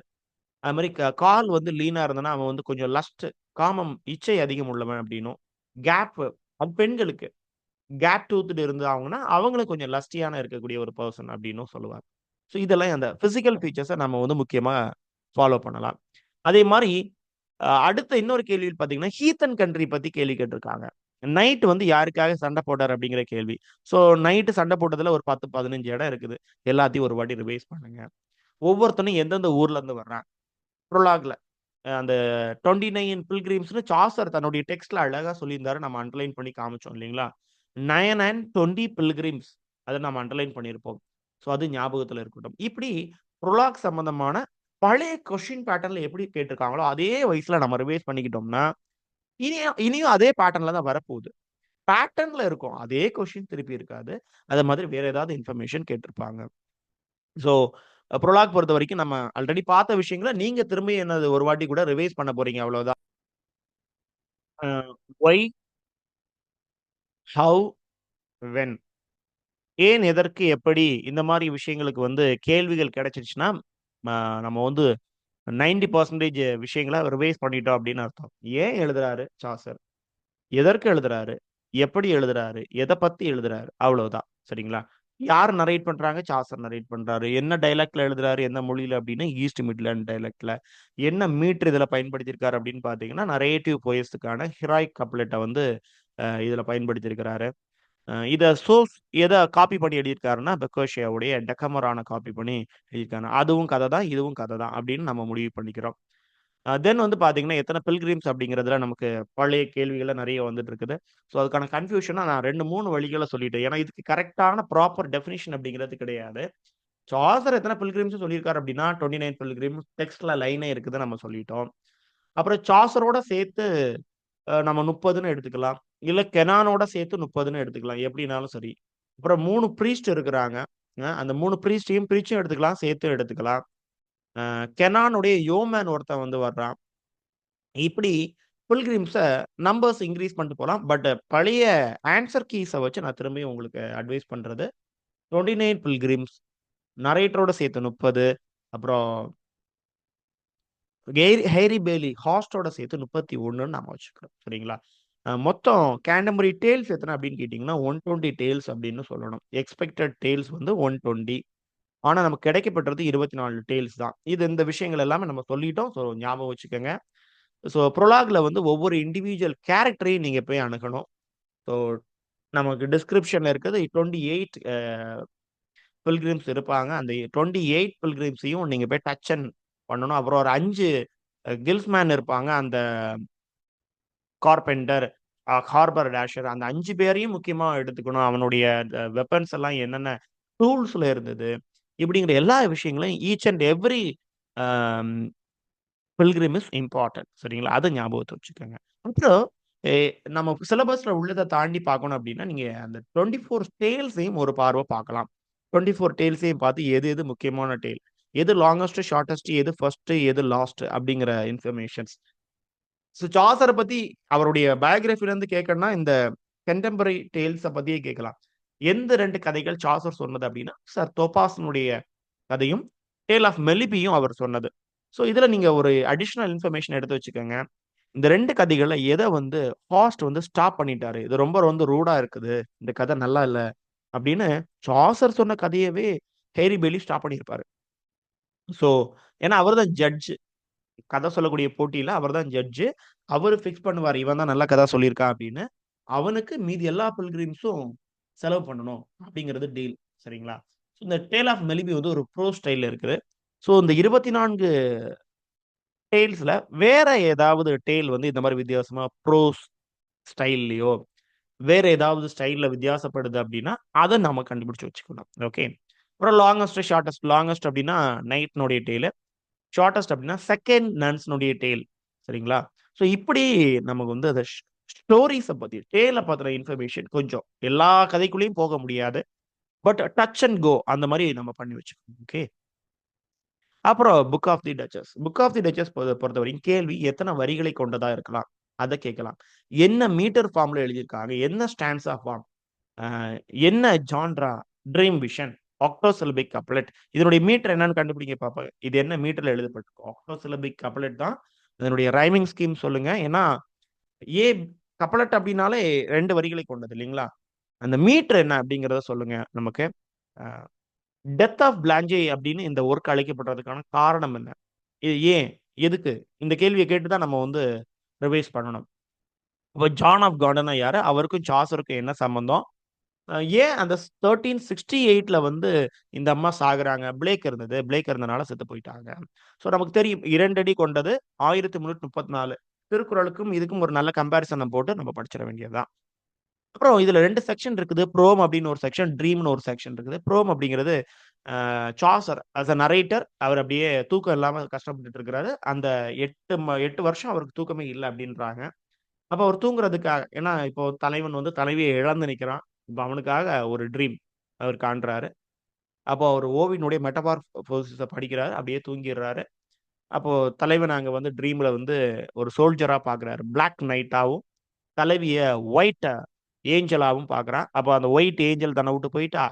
அது மாரி கால் வந்து லீனா இருந்தனா, அவன் வந்து கொஞ்சம் காமம் இச்சை அதிகம் உள்ளவன் அப்படின்னும். கேப் அது பெண்களுக்கு. கேப் டூத்டு இருந்தாங்கன்னா, அவங்களும் கொஞ்சம் லஸ்டியான இருக்கக்கூடிய ஒரு பெர்சன் அப்டின்னும் சொல்லுவாங்க. ஸோ இதெல்லாம் அந்த பிசிக்கல் ஃபீச்சர்ஸ நம்ம வந்து முக்கியமா ஃபாலோ பண்ணலாம். அதே மாரி அடுத்த இன்னொரு கேள்வி பார்த்தீங்கன்னா, ஹீத் அண்ட் கண்ட்ரி பத்தி கேள்வி கேட்டிருக்காங்க. நைட் வந்து யாருக்காக சண்டை போட்டார் அப்படிங்கிற கேள்வி. ஸோ நைட் சண்டை போட்டதுல ஒரு 10, 15 இடம் இருக்குது. எல்லாத்தையும் ஒரு வாட்டி ரிவைஸ் பண்ணுங்க. ஒவ்வொருத்தனும் எந்தெந்த ஊர்ல இருந்து வர்றான். ப்ரோலாக்ல அந்த 29 பில்கிரிம்ஸ்ன்னு சாசர் தன்னுடைய டெக்ஸ்ட்ல அழகா சொல்லியிருந்தாரு. நம்ம அண்டர்லைன் பண்ணி காமிச்சோம் இல்லைங்களா? 9 அண்ட் 20 பில்கிரிம்ஸ் அத நம்ம அண்டர்லைன் பண்ணியிருப்போம். ஸோ அது ஞாபகத்துல இருக்கட்டும். இப்படி புரோலாக் சம்பந்தமான பழைய கொஸ்டின் பேட்டர்ன்ல எப்படி கேட்டிருக்காங்களோ, அதே வயசுல நம்ம ரிவைஸ் பண்ணிக்கிட்டோம்னா, இனியும் அதே பேட்டர்ன்ல தான் வரப்போகுது. பேட்டர்ன்ல இருக்கும். அதே கொஸ்டின் திருப்பி இருக்காது. அதே மாதிரி வேற ஏதாவது இன்ஃபர்மேஷன் கேட்டிருப்பாங்க. ஸோ ப்ரோலாக் பொறுத்தவரைக்கும் நம்ம ஆல்ரெடி பார்த்த விஷயங்கள நீங்க திரும்பி என்னது ஒரு வாட்டி கூட ரிவைஸ் பண்ண போறீங்க அவ்வளவுதான். அ ஒய், ஹவ், வென், ஏன், எதற்கு, எப்படி இந்த மாரி விஷயங்களுக்கு வந்து கேள்விகள் கிடைச்சிருச்சுன்னா, ம நம்ம வந்து 90% விஷயங்கள ரிவைஸ் பண்ணிட்டோம் அப்படின்னு அர்த்தம். ஏன் எழுதுறாரு சாசர்? எதற்கு எழுதுறாரு? எப்படி எழுதுறாரு? எத பத்தி எழுதுறாரு? அவ்வளவுதான். சரிங்களா? யார் நரேட் பண்றாங்க? சாசர் நரேட் பண்றாரு. என்ன டயலாக்ட்ல எழுதுறாரு? எந்த மொழியில அப்டின்னா, ஈஸ்ட் மிட்லேண்ட் டயலாக்ட்ல. என்ன மீட்டர் இதுல பயன்படுத்தியிருக்காரு அப்படின்னு பார்த்தீங்கன்னா, நரேட்டிவ் போயஸ்க்கான ஹீரோயிக் கப்லெட்ட வந்து இதுல பயன்படுத்தியிருக்கிறாரு. இத சோர்ஸ் எத காப்பி பண்ணி எழுதியிருக்காருன்னா, பெக்கோஷியாவுடைய டெக்கமரான காப்பி பண்ணி எழுதியிருக்காங்க. அதுவும் கத தான், இதுவும் கத தான் அப்படின்னு நம்ம முடிவு பண்ணிக்கிறோம். தென் வந்து பார்த்தீங்கன்னா, எத்தன பில்கிரிம்ஸ் அப்படிங்கிறதுல நமக்கு பழைய கேள்விகள்லாம் நெறைய வந்துட்டு இருக்குது. ஸோ, அதுக்கான கன்ஃப்யூஷனா நான் 2, 3 வழிகள சொல்லிட்டேன். ஏன்னா, இதுக்கு கரெக்ட்டான ப்ராப்பர் டெஃபினிஷன் அப்படிங்கிறது கிடையாது. ஸோ, ஆத்தர் எத்தன பில்கிரிம்ஸ் சொல்லியிருக்காரு அப்படின்னா, 29 பில்கிரிம்ஸ் டெக்ஸ்ட்ல லைனே இருக்குது நம்ம சொல்லிட்டோம். அப்புறம் சாசரோட சேர்த்து நம்ம 30ன்னு எடுத்துக்கலாம். இல்ல கெனானோட சேர்த்து 30ன்னு எடுத்துக்கலாம். எப்படினாலும் சரி. அப்புறம் 3 ப்ரீஸ்ட் இருக்கிறாங்க. அந்த 3 ப்ரீஸ்ட்டையும் பிரிச்சும் எடுத்துக்கலாம், சேர்த்தும் எடுத்துக்கலாம். கெனானுடைய யோமேன் ஒருத்தன் வந்து வர்றான். இப்படி பில்கிரிம்ஸ நம்பர்ஸ் இன்கிரீஸ் பண்ணிட்டு போலாம். பட் பழைய ஆன்ஸர் கீஸ வச்சு நான் திரும்பியும் உங்களுக்கு அட்வைஸ் பண்றது 29 பில்கிரிம்ஸ், நரேட்டரோட சேர்த்து 30, அப்புறம் ஹேரி பேலி ஹாஸ்ட்டோட சேர்த்து 31ன்னு நாம வச்சுக்கிறோம். சரிங்களா? மொத்தம் கேண்டம்பரி டேல்ஸ் எத்தன அப்படின்னு கேட்டீங்கன்னா, 120 டேல்ஸ் அப்படின்னு சொல்லணும். எக்ஸ்பெக்டட் டேல்ஸ் வந்து 120. ஆனா நமக்கு கிடைக்கப்பெற்றது 24 டேல்ஸ் தான். இந்த விஷயங்கள் எல்லாமே நம்ம சொல்லிட்டோம். ஸோ ஞாபகம் வச்சுக்கங்க. ஸோ ப்ரோலாக்ல வந்து ஒவ்வொரு இண்டிவிஜுவல் கேரக்டரையும் நீங்க போய் அணுகணும். ஸோ நமக்கு டிஸ்கிரிப்ஷன்ல இருக்கிறது 28 பில்கிரிம்ஸ் இருப்பாங்க. அந்த 28 பில்கிரிம்ஸையும் நீங்க போய் டச் அண்ட் பண்ணணும். அப்புறம் ஒரு 5 கில்ஸ்மேன் இருப்பாங்க. அந்த கார்பெண்டர், ஹார்பர் டேஷர் அந்த 5 பேரையும் முக்கியமா எடுத்துக்கணும். அவனுடைய வெப்பன்ஸ் எல்லாம் என்னென்ன டூல்ஸ்ல இருந்தது. இப்படிங்கிற எல்லா விஷயங்களையும் each and every um pilgrim is important. சரிங்களா? அத ஞாபகத்துல வச்சுக்கோங்க. அப்புறம் எ நம்ம சிலபஸ்ல உள்ளத தாண்டி பார்க்கணும் அப்படின்னா, நீங்க அந்த 24 டேல்ஸையும் ஒரு பார்வ பார்க்கலாம். 24 டேல்ஸையும் பார்த்து எது எது முக்கியமான டேல், எது லாங்கஸ்ட், ஷார்ட்டஸ்ட், எது ஃபர்ஸ்ட், எது லாஸ்ட் அப்படிங்கிற இன்ஃபர்மேஷன்ஸ். ஸோ சாசர பத்தி அவருடைய பயோகிராஃபில இருந்து கேட்கணும்னா, இந்த கன்டெம்பரரி டேல்ஸ பத்தியே கேட்கலாம். எந்த 2 கதைகள் சாசர் சொன்னது அப்படின்னா, சர் தோபாஸினுடைய கதையும், டேல் ஆஃப் மெலிபியும் அவர் சொன்னது. ஸோ இதுல நீங்க ஒரு அடிஷனல் இன்ஃபர்மேஷன் எடுத்து வச்சுக்கங்க. இந்த 2 கதைகள்ல எத வந்து ஹாஸ்ட் வந்து ஸ்டாப் பண்ணிட்டாரு. இது ரொம்ப வந்து ரூடா இருக்குது. இந்த கதை நல்லா இல்ல. அப்படின்னு சாசர் சொன்ன கதையவே ஹேரி பேலி ஸ்டாப் பண்ணியிருப்பாரு. ஸோ ஏன்னா அவர் தான் ஜட்ஜ். கதை சொல்லக்கூடிய போட்டியில அவர் தான் ஜட்ஜ். அவரு பிக்ஸ் பண்ணுவாரு. இவன் தான் நல்ல கதை சொல்லியிருக்கான் அப்படின்னு. அவனுக்கு மீதி எல்லா பில்கிரிம்ஸும் செலவு பண்ணணும் அப்படிங்கிறது டீல். சரிங்களா? ஸோ இந்த டேல் ஆஃப் மெலிபி வந்து ஒரு ப்ரோ ஸ்டைல்ல இருக்குது. ஸோ இந்த 24 டேல்ஸ்ல வேற ஏதாவது டேல் வந்து இந்த மாரி வித்தியாசமா ப்ரோஸ் ஸ்டைல்லயோ, வேற ஏதாவது ஸ்டைல்ல வித்தியாசப்படுது அப்படின்னா, அத நாம கண்டுபிடிச்சு வச்சுக்கணும். ஓகே. அப்புறம் லாங்கஸ்ட், ஷார்ட்டஸ்ட். லாங்கஸ்ட் அப்படின்னா நைட்னுடைய டேலு. ஷார்ட்டஸ்ட் அப்படின்னா செகண்ட் நன்ஸ்னுடைய டேல். சரிங்களா? ஸோ இப்படி நமக்கு வந்து அத ஸ்டோரீஸ பத்தி, டேல பத்தின இன்ஃபர்மேஷன் கொஞ்சம் எல்லா கதைக்குள்ளயும் போக முடியாது. பட் டச் அண்ட் கோ அந்த மாரி நம்ம பண்ணி வச்சுக்கணும். ஓகே. அப்புறம் book of the Duchess. Book of the Duchess பொறுத்தவரைக்கும் கேள்வி எத்தன வரிகளை கொண்டதா இருக்கலாம்? அத கேட்கலாம். என்ன மீட்டர் ஃபார்ம்ல எழுதியிருக்காங்க? என்ன ஸ்டான்ஸா ஃபார்ம்? அ என்ன genre? Dream vision, octosyllabic couplet. இதனுடைய மீட்டர் என்னன்னு கண்டுபிடிங்க பாப்போம். இது என்ன மீட்டர்ல எழுதப்பட்டிருக்கும்? ஆக்டோசிலபிக் கப்லெட் தான். இதனுடைய ரைமிங் ஸ்கீம் சொல்லுங்க. ஏன்னா, ஏ கப்லெட் அப்டின்னாலே 2 வரிகளை கொண்டது இல்லீங்களா? அந்த மீட்டர் என்ன அப்டிங்கிறத சொல்லுங்க நமக்கு. அ டெத் ஆஃப் பிளாஞ்சே அப்படின்னு இந்த ஒர்க் அழைக்கப்படுறதுக்கான காரணம் என்ன? இது ஏன்? எதுக்கு? இந்த கேள்விய கேட்டு தான் நம்ம வந்து ரிவைஸ் பண்ணணும். இப்ப ஜான் ஆஃப் கார்டன்னா யாரு? அவருக்கும் சாசருக்கும் என்ன சம்பந்தம்? ஏன் அந்த 1368ல வந்து இந்த அம்மா சாகுறாங்க? பிளேக் இருந்தது. பிளேக் இருந்தனால செத்து போயிட்டாங்க. ஸோ நமக்கு தெரியும் 2 அடி கொண்டது 1334. திருக்குறளுக்கும் இதுக்கும் ஒரு நல்ல கம்பேரிசன போட்டு நம்ம படிச்சிட வேண்டியது தான். அப்புறம் இதுல 2 செக்ஷன் இருக்குது. ப்ரோம் அப்படின்னு ஒரு செக்ஷன், ட்ரீம்னு ஒரு செக்ஷன் இருக்குது. ப்ரோம் அப்படிங்கிறது சாசர் அஸ் அ நரேட்டர் அவர் அப்படியே தூக்கம் இல்லாம கஷ்டப்பட்டுட்டு இருக்கிறாரு. அந்த 8 வருஷம் அவருக்கு தூக்கமே இல்ல அப்படின்றாங்க. அப்ப அவர் தூங்குறதுக்காக, ஏன்னா இப்போ தலைவன் வந்து தலைவியை இழந்து நிக்கிறான். இப்ப அவனுக்காக ஒரு ட்ரீம் அவர் காண்றாரு. அப்போ அவர் ஓவியனுடைய மெட்டமார்போசிஸ படிக்கிறாரு. அப்படியே தூங்கிர்றாரு. அப்போ தலைவன் அங்க வந்து ட்ரீம்ல வந்து ஒரு சோல்ஜரா பார்க்குறாரு. பிளாக் நைட்டாவும், தலைவிய ஒயிட் ஏஞ்சலாவும் பார்க்குறான். அப்போ அந்த ஒயிட் ஏஞ்சல் தன்னை விட்டு போயிட்டா.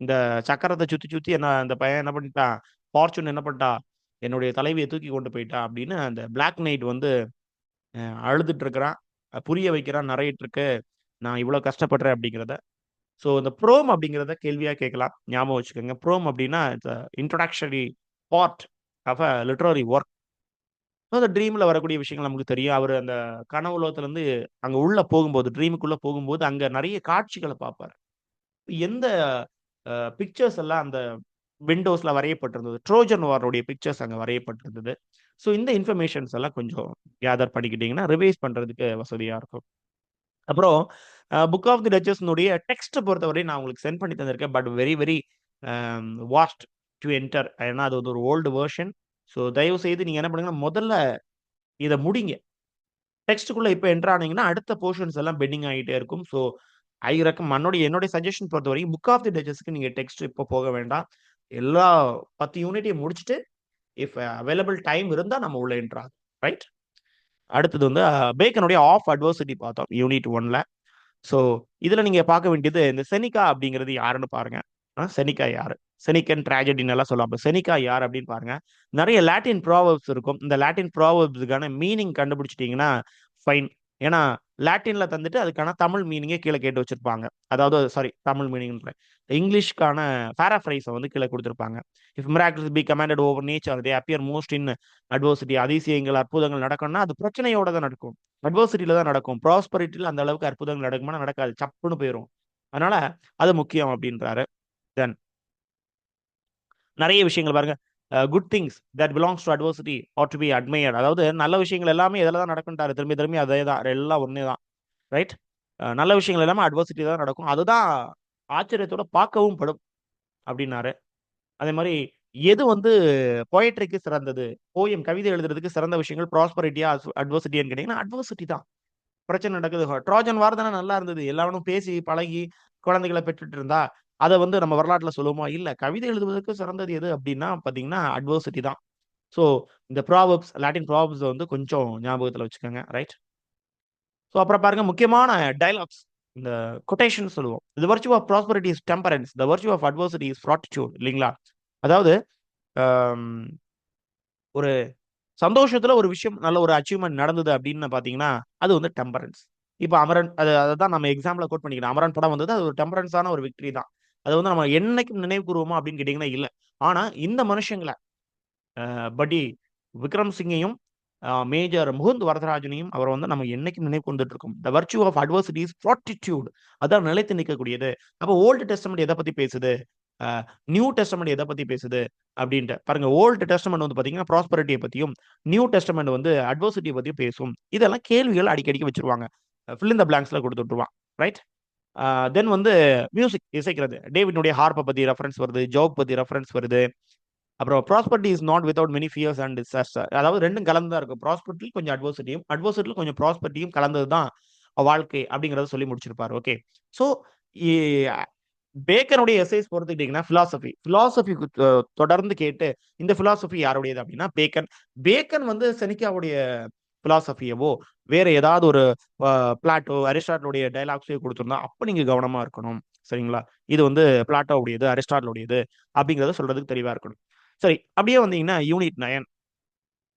இந்த சக்கரத்த சுத்தி சுத்தி என்ன அந்த பையன் என்ன பண்ணிட்டான், ஃபார்ச்சூன் என்ன பண்ணிட்டா, என்னுடைய தலைவிய தூக்கி கொண்டு போயிட்டா அப்படின்னு அந்த பிளாக் நைட் வந்து அழுதுட்டு இருக்கிறான். புரிய வைக்கிறான் நரேட்டருக்கு. நான் இவ்வளோ கஷ்டப்படுறேன் அப்படிங்கிறத. ஸோ இந்த ப்ரோம் அப்படிங்கிறத கேள்வியா கேட்கலாம். ஞாபகம் வச்சுக்கோங்க. ப்ரோம் அப்படின்னா it's introductory part of a literary work. அந்த ட்ரீம்ல வரக்கூடிய விஷயங்கள் நமக்கு தெரியும். அவரு அந்த கனவு உலகத்திலருந்து அங்க உள்ள போகும்போது, ட்ரீமுக்குள்ள போகும்போது, அங்க நெறைய காட்சிகள பார்ப்பாரு. எந்த பிக்சர்ஸ் எல்லாம் அந்த விண்டோஸ்ல வரையப்பட்டிருந்தது. ட்ரோஜன் வாருடைய பிக்சர்ஸ் அங்க வரையப்பட்டிருந்தது. ஸோ இந்த இன்ஃபர்மேஷன்ஸ் எல்லாம் கொஞ்சம் கேதர் பண்ணிக்கிட்டீங்கன்னா, ரிவைஸ் பண்றதுக்கு வசதியா இருக்கும். அப்புறம் புக் ஆஃப் தி டச்சஸ்னுடைய டெக்ஸ்ட் பொறுத்தவரை நான் உங்களுக்கு சென்ட் பண்ணி தந்திருக்கேன். But very very vast to enter. ஏன்னா அது வந்து ஒரு ஓல்டு வெர்ஷன். ஸோ தயவு செய்து நீங்க என்ன பண்ணுங்கன்னா, முதல்ல இத முடிங்க. டெக்ஸ்ட்க்குள்ள இப்ப என்டர் ஆனீங்கன்னா, அடுத்த போர்ஷன்ஸ் எல்லாம் பெண்டிங் ஆகிட்டே இருக்கும். ஸோ ஐ ரெக்கமெண்ட் என்னுடைய சஜஷன் பொறுத்தவரைக்கும் புக் ஆஃப் தி டச்சஸ்க்கு நீங்க டெக்ஸ்ட் இப்போ போக வேண்டாம். எல்லா 10 யூனிட்டையும் முடிச்சுட்டு, இஃப் அவைலபிள் டைம் இருந்தா நம்ம உள்ள என்டர் ஆகும். ரைட்? அடுத்தது வந்து பேக்கனுடைய ஆஃப் அட்வர்சிட்டி பார்த்தோம் யூனிட் 1ல. ஸோ இதுல நீங்க பார்க்க வேண்டியது இந்த செனிகா அப்படிங்கிறது யாருன்னு பாருங்க. செனிகா யாரு? செனிகன் ட்ராஜடின்னு எல்லாம் சொல்லுவாங்க. செனிகா யார் அப்படின்னு பாருங்க. நிறைய லாட்டின் ப்ராவர்ப்ஸ் இருக்கும். இந்த லாட்டின் ப்ராவர்ப்ஸுக்கான மீனிங் கண்டுபிடிச்சிட்டீங்கன்னா ஃபைன். ஏன்னா லாட்டின்ல தந்துட்டு அதுக்கான தமிழ் மீனிங்கே கீழே கேட்டு வச்சிருப்பாங்க. அதாவது சாரி, தமிழ் மீனிங் இங்கிலீஷ்க்கான பேராஃப்ரைஸை வந்து கீழே கொடுத்துருப்பாங்க. If miracles be commanded over nature they appear most in adversity. அதிசயங்கள் அற்புதங்கள் நடக்கணும்னா அது பிரச்சனையோட தான் நடக்கும். அட்வர்சிட்டியில தான் நடக்கும். ப்ராஸ்பரிட்டியில் அந்த அளவுக்கு அற்புதங்கள் நடக்குமா? நடக்காது. சப்புன்னு போயிரும். அதனால அது முக்கியம் அப்படின்றாரு. தென் நிறைய விஷயங்கள் பாருங்க. Good things that belongs to adversity are to be admired. அதாவது நல்ல விஷயங்கள் எல்லாமே எதில் தான் நடக்கும்ட்டாரு. திரும்பி திரும்பி அதே தான், எல்லாம் ஒன்னே தான். ரைட்? நல்ல விஷயங்கள் எல்லாமே அட்வர்சிட்டி தான் நடக்கும். அதுதான் ஆச்சரியத்தோட பார்க்கவும் படும் அப்படின்னாரு. அதே மாதிரி எது வந்து பொயட்ரிக்கு சிறந்தது, போயம் கவிதை எழுதுறதுக்கு சிறந்த விஷயங்கள் ப்ராஸ்பரிட்டியா அட்வர்சிட்டியான்னு கேட்டீங்கன்னா அட்வர்சிட்டி தான். பிரச்சனை நடக்குது. ட்ரோஜன் வார் தானே நல்லா இருந்தது. எல்லாரும் பேசி பழகி குழந்தைகளை பெற்றுட்டு இருந்தா, அத வந்து நம்ம வரலாற்றுல சொல்லுவோமா? இல்ல. கவிதை எழுதுவதற்கு சிறந்தது எது அப்டின்னா பார்த்தீங்கன்னா, அட்வர்சிட்டி தான். ஸோ இந்த ப்ராவெர்ப்ஸ், லாட்டின் ப்ராவெர்ப்ஸ் வந்து கொஞ்சம் ஞாபகத்துல வச்சுக்கோங்க. ரைட்? ஸோ அப்புறம் பாருங்க முக்கியமான டயலாக்ஸ். இந்த கொட்டேஷன் சொல்லுவோம். "The virtue of prosperity is temperance. The virtue of adversity is fortitude." இல்லீங்களா? அதாவது அம் ஒரு சந்தோஷத்துல ஒரு விஷயம் நல்ல ஒரு அச்சீவ்மென்ட் நடந்தது அப்படின்னு பார்த்தீங்கன்னா, அது வந்து டெம்பரன்ஸ். இப்ப அமரன் அததான் நம்ம எக்ஸாம்பிள்ல கோட் பண்ணிக்கிறோம். அமரன் படம் வந்தது. அது ஒரு டெம்பரன்ஸான ஒரு விக்டரி தான். அது வந்து நம்ம என்னைக்கும் நினைவு கூறுவோமா அப்படின்னு கேட்டீங்கன்னா, இல்ல. ஆனா இந்த மனுஷங்கள படி விக்ரம் சிங்கையும், மேஜர் முகுந்த் வரதராஜனையும் அவர வந்து நம்ம என்னைக்கும் நினைவு கூர்ந்துட்டு இருக்கோம். தி வர்च्यू ஆஃப் அட்வர்சிட்டி இஸ் ஃபார்ட்டிட்யூட். அதான் நிலைத்து நிற்கக்கூடியது. அப்ப ஓல்ட் டெஸ்டமென்ட் எத பத்தி பேசுது? அ நியூ டெஸ்டமென்ட் எத பத்தி பேசுது? அப்படின்ட்டு. பாருங்க ஓல்ட் டெஸ்டமென்ட் வந்து பார்த்தீங்கன்னா, ப்ராஸ்பரிட்டிய பத்தியும், நியூ டெஸ்டமென்ட் வந்து அட்வர்சிட்டிய பத்தியும் பேசும். இதெல்லாம் கேள்விகள் அடிக்கடிக்கு வச்சுருவாங்க. ஃபில் இன் த பிளாங்க்ஸ்ல குடுத்து விட்டுருவான். ரைட்? தென் வந்து மியூசிக் இசைக்கிறது. டேவிட்னுடைய ஹார்ப்ப பத்தி ரெஃபரன்ஸ் வருது. ஜோப் பத்தி ரெஃபரன்ஸ் வருது. அப்புறம் prosperity is not without many fears and disaster. அதாவது 2ம் கலந்து தான் இருக்கும். ப்ராஸ்பரிட்டி கொஞ்சம் அட்வர்சிட்டியும், அட்வர்சிட்டில கொஞ்சம் ப்ராஸ்பரிட்டியும் கலந்தது தான் வாழ்க்கை அப்படிங்கிறத சொல்லி முடிச்சிருப்பாரு. ஓகே. ஸோ இ பேக்கனுடைய எஸ்ஸேஸ் பொறுத்துக்கிட்டீங்கன்னா பிலாசபி. பிலாசபி தொடர்ந்து கேட்டு இந்த பிலாசபி யாருடையது அப்படின்னா பேக்கன். பேக்கன் வந்து செனிக்காவுடைய பிலாசபியவோ, வேற ஏதாவது ஒரு பிளாட்டோ, அரிஸ்டாட்டிலுடைய டயலாக்ஸையோ குடுத்திருந்தா, அப்ப நீங்க கவனமா இருக்கணும். சரிங்களா? இது வந்து பிளாட்டோவுடையது, அரிஸ்டாட்டிலுடையது அப்படிங்கிறத சொல்றதுக்கு தெளிவா இருக்கணும். சரி, அப்படியே வந்தீங்கன்னா யூனிட் 9.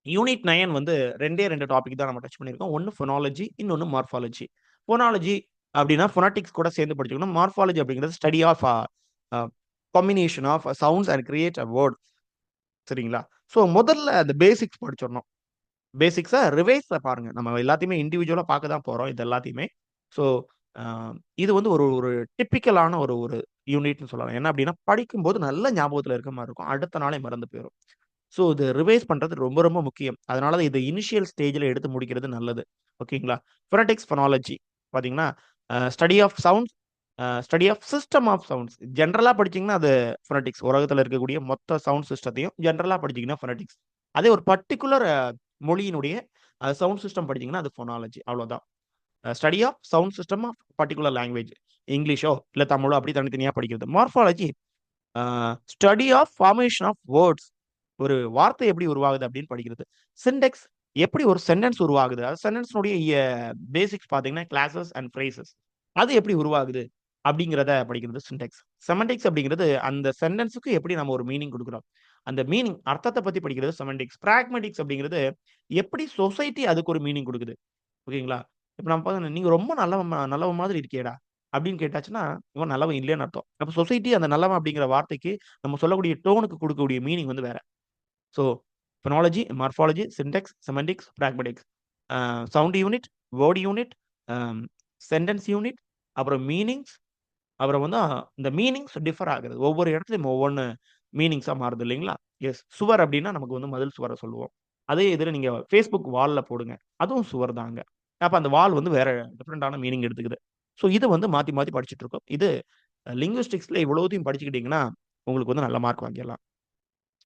யூனிட் 9 வந்து 2 டாபிக் தான் நம்ம டச் பண்ணியிருக்கோம். ஒண்ணு ஃபோனாலஜி, இன்னொன்னு மார்ஃபாலஜி. ஃபோனாலஜி அப்படின்னா ஃபோனடிக்ஸ் கூட சேர்ந்து படிச்சுக்கணும். மார்ஃபாலஜி அப்படிங்கிறது study of a combination of sounds and create a word. சரிங்களா? ஸோ முதல்ல அந்த பேசிக்ஸ் படிச்சிடணும். பேசிக்ஸா ரிவைஸ்ல பாருங்க. நம்ம எல்லாத்தையுமே இண்டிவிஜுவலா பார்க்க தான் போறோம். இது எல்லாத்தையுமே. ஸோ அ இது வந்து ஒரு ஒரு டிப்பிக்கலான ஒரு ஒரு யூனிட்ன்னு சொல்லலாம். என்ன அப்டின்னா, படிக்கும்போது நல்ல ஞாபகத்துல இருக்க மாரி இருக்கும். அடுத்த நாளே மறந்து போயிரும். ஸோ இது ரிவைஸ் பண்றது ரொம்ப ரொம்ப முக்கியம். அதனால தான் இது இனிஷியல் ஸ்டேஜ்ல எடுத்து முடிக்கிறது நல்லது. ஓகேங்களா? ஃபோனடிக்ஸ், ஃபோனாலஜி பார்த்தீங்கன்னா, study of sounds, study of system of sounds. ஜெனரலா படிச்சீங்கன்னா அது ஃபோனடிக்ஸ். உலகத்துல இருக்கக்கூடிய மொத்த சவுண்ட் சிஸ்டத்தையும் ஜெனரலா படிச்சீங்கன்னா ஃபோனடிக்ஸ். அதே ஒரு பர்ட்டிகுலர் மொழியினுடைய சவுண்ட் சிஸ்டம் படிச்சீங்கன்னா அது ஃபோனாலஜி. அவ்வளோதான். Study of sound system of particular language, இங்கிலீஷோ இல்ல தமிழோ அப்படி தனித்தனியா படிக்கிறது. Morphology study of formation of words, ஒரு வார்த்தை எப்படி உருவாகுது அப்படின்னு படிக்கிறது. சிண்டெக்ஸ், எப்படி ஒரு சென்டென்ஸ் உருவாகுது, அது சென்டென்ஸ்னுடைய பேசிக்ஸ் பார்த்தீங்கன்னா கிளாஸஸ் அண்ட் ஃப்ரேசஸ், அது எப்படி உருவாகுது அப்படிங்கிறத படிக்கிறது சிண்டெக்ஸ். செமண்டிக்ஸ் அப்படிங்கிறது அந்த சென்டென்ஸுக்கு எப்படி நம்ம ஒரு மீனிங் கொடுக்குறோம், அந்த மீனிங் அர்த்தத்தை பத்தி படிக்கிறது செமண்டிக்ஸ். பிராக்மெட்டிக்ஸ் அப்படிங்கிறது எப்படி சொசைட்டி அதுக்கு ஒரு மீனிங் கொடுக்குது. ஓகேங்களா? இப்ப நம்ம பார்த்தோம்னா, நீங்க ரொம்ப நல்லவன் மாதிரி இருக்கியேடா அப்படின்னு கேட்டாச்சுன்னா, இவன் நல்லவன் இல்லைன்னு அர்த்தம். அப்ப சொசைட்டி அந்த நல்லவன் அப்படிங்கிற வார்த்தைக்கு நம்ம சொல்லக்கூடிய டோனுக்கு கொடுக்கக்கூடிய மீனிங் வந்து வேற. So phonology, morphology, syntax, semantics, pragmatics, sound unit, word unit, sentence unit, அப்புறம் மீனிங்ஸ், அப்புறம் வந்து இந்த மீனிங்ஸ் டிஃபர் ஆகுது. ஒவ்வொரு இடத்துலயும் ஒவ்வொன்னு மீனிங்ஸா மாறுது இல்லைங்களா? எஸ். சுவர் அப்படின்னா நமக்கு வந்து மதில் சுவர சொல்லுவோம். அதே இதுல நீங்க Facebook வால்ல போடுங்க. அதுவும் சுவர் தாங்க. அப்ப அந்த வால் வந்து வேற டிஃபரண்டான மீனிங் எடுத்துக்குது. ஸோ இத வந்து மாத்தி மாத்தி படிச்சுட்டு இருக்கோம். இது லிங்குவிஸ்டிக்ஸ்ல இவ்வளவுத்தையும் படிச்சுக்கிட்டீங்கன்னா, உங்களுக்கு வந்து நல்ல மார்க் வாங்கிடலாம்.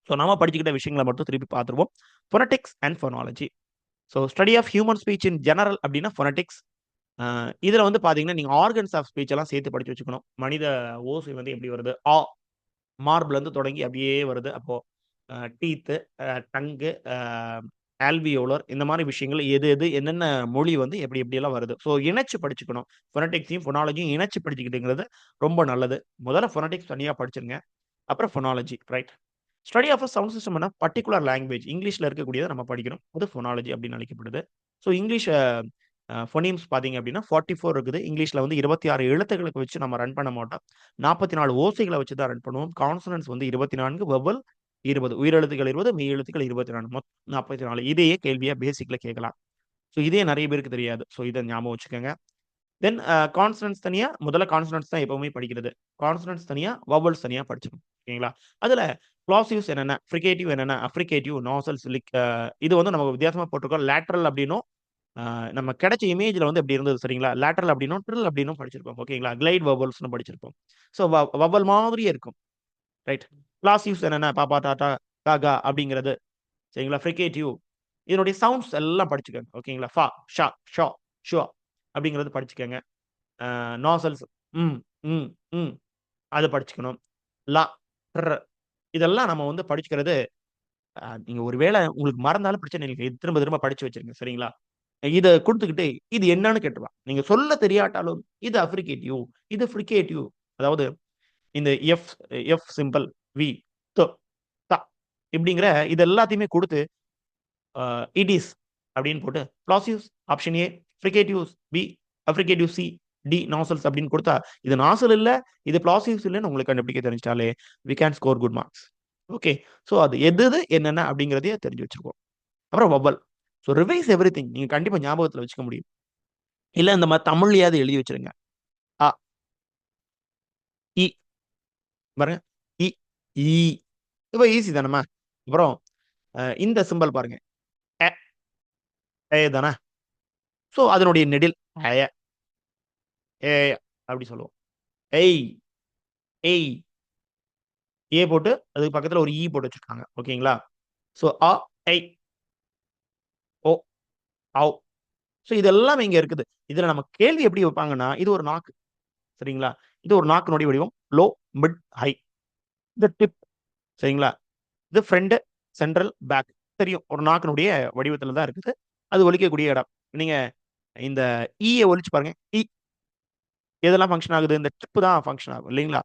ஸோ நாம படிச்சுக்கிட்ட விஷயங்கள மட்டும் திருப்பி பார்த்துருவோம். Phonetics and phonology. So study of human speech in general அப்படின்னா ஃபோனடிக்ஸ். இதுல வந்து பாத்தீங்கன்னா நீங்க ஆர்கன்ஸ் ஆஃப் ஸ்பீச் எல்லாம் சேர்த்து படிச்சு வச்சுக்கணும். மனித ஓசை வந்து எப்படி வருது, மார்பிள் இருந்து தொடங்கி அப்படியே வருது. அப்போ டீத்து, டங்கு, ஆல்வியோலர், இந்த மாதிரி விஷயங்கள் எது எது என்னென்ன மொழி வந்து எப்படி எப்படியெல்லாம் வருது. ஸோ இணைச்சு படிச்சுக்கணும். ஃபோனடிக்ஸையும் ஃபோனாலஜியும் இணைச்சு படிச்சுக்கிட்டுங்கிறது ரொம்ப நல்லது. முதல்ல ஃபோனடிக்ஸ் தனியா படிச்சிருங்க. அப்புறம் phonology, right? Study of sound system particular language, இங்கிலீஷ்ல இருக்கக்கூடியதை நம்ம படிக்கணும். அது ஃபோனாலஜி அப்படின்னு அழைக்கப்படுது. ஸோ இங்கிலீஷ் ஃபோனீம்ஸ் பார்த்தீங்க அப்படின்னா 44 இருக்குது. இங்கிலீஷ்ல வந்து 26 எழுத்துக்களுக்கு வச்சு நம்ம ரன் பண்ண மாட்டோம். 44 ஓசைகளை வச்சு தான் ரன் பண்ணுவோம். கான்சனன்ஸ் வந்து 24, வெவல் 20, உயிரெழுத்துக்கள் 20, மெய் எழுத்துக்கள் 24, மொத்தம் 44. இதையே கேள்வியா பேசிக்ல கேட்கலாம். ஸோ இதே நிறைய பேருக்கு தெரியாது. ஸோ இதை ஞாபகம் வச்சுக்கோங்க. தென் கான்சனன்ஸ் தனியா, முதல்ல கான்சனன்ஸ் தான் எப்பவுமே படிக்கிறது. கான்சனன்ஸ் தனியா, வவல்ஸ் தனியா படிச்சிடணும். ஓகேங்களா? அதுல ப்ளாசிவ்ஸ் என்னென்ன, ஃப்ரிகேட்டிவ் என்னென்ன, அஃப்ரிகேட்டிவ், நாசல்ஸ், லிக், இது வந்து நம்ம வித்தியாசமா போட்டிருக்கோம். லேட்ரல் அப்படின்னும் நம்ம கிடைச்ச இமேஜ்ல வந்து எப்படி இருந்தது சரிங்களா? லேட்டரல் அப்படின்னும் ட்ரில் அப்படின்னும் படிச்சிருப்போம். ஓகேங்களா? கிளைட் வவல்ஸ்னு படிச்சிருப்போம். ஸோ வவல் மாதிரியே இருக்கும். ரைட்? ப்ளாசிவ்ஸ் என்னென்ன, பாப்பா, டாடா, காகா அப்படிங்கிறது சரிங்களா? ஃப்ரிகேட்டிவ், இதனுடைய சவுண்ட்ஸ் எல்லாம் படிச்சுக்கோங்க. ஓகேங்களா? ஃபா, ஷா, ஷா, ஷுவா அப்படிங்கிறது படிச்சுக்கோங்க. நாசல்ஸ், ம், ம், ம், அது படிச்சுக்கணும். லா, ர், இதெல்லாம் நம்ம வந்து படிச்சுக்கிறது. நீங்க ஒருவேளை உங்களுக்கு மறந்தாலும் பிரச்சனை இல்லைங்க. இது திரும்ப திரும்ப படிச்சு வச்சிருங்க. சரிங்களா? இத குடுத்துக்கிட்டு, இது என்னன்னு கேட்டுருவான். நீங்க சொல்ல தெரியாட்டாலும், இது அஃப்ரிகேட்டிவ், இது ஃப்ரிகேட்டிவ். அதாவது இந்த எஃப் சிம்பல், வி, த, த இப்படிங்கிற இது எல்லாத்தையுமே குடுத்து, இட் இஸ் அப்படின்னு போட்டு plosives option A, fricatives B, affricative C, D, nasals அப்படின்னு குடுத்தா, இது நாசல் இல்ல, இது ப்ளாசிவ்ஸ் இல்லன்னு உங்களுக்கு கண்டுபிடிக்க தெரிஞ்சுட்டாலே, we can score good marks. Okay. So அது எது எது என்னென்ன அப்படிங்கிறதையும் தெரிஞ்சு வச்சிருக்கோம். அப்புறம் வவ்வல். So revise everything. நீங்க கண்டிப்பா ஞாபகத்துல வச்சுக்க முடியும். இல்ல இந்த மாரி தமிழ்லயாவது எழுதி வச்சிருங்க. அ, இ, பாருங்க. இ, ஈ. ரொம்ப ஈஸி தானம்மா. அப்புறம் இந்த சிம்பல் பாருங்க. எ, ஏ தானே. ஸோ அதனுடைய நெடில் அய, ஏ அப்படி சொல்லுவோம். ஏய், ஏய், ஏ போட்டு அதுக்கு பக்கத்துல ஒரு ஈ போட்டு வச்சிருக்காங்க. ஓகேங்களா? ஸோ அ, ஐ, ஓ, ஔ. ஸோ இதெல்லாம் இங்க இருக்குது. இதுல நம்ம கேள்வி எப்படி வைப்பாங்கன்னா, இது ஒரு நாக்கு. சரிங்களா? இது ஒரு நாக்கினுடைய வடிவம். Low, mid, high. இது டிப். சரிங்களா? இது ஃப்ரண்ட், சென்ட்ரல், பேக். தெரியும். ஒரு நாக்கினுடைய வடிவத்துல தான் இருக்குது. அது ஒலிக்கக்கூடிய இடம். நீங்க இந்த ஈய ஒலிச்சு பாருங்க. எதெல்லாம் ஃபங்ஷன் ஆகுது? இந்த டிப் தான் ஃபங்ஷன் ஆகும் இல்லைங்களா?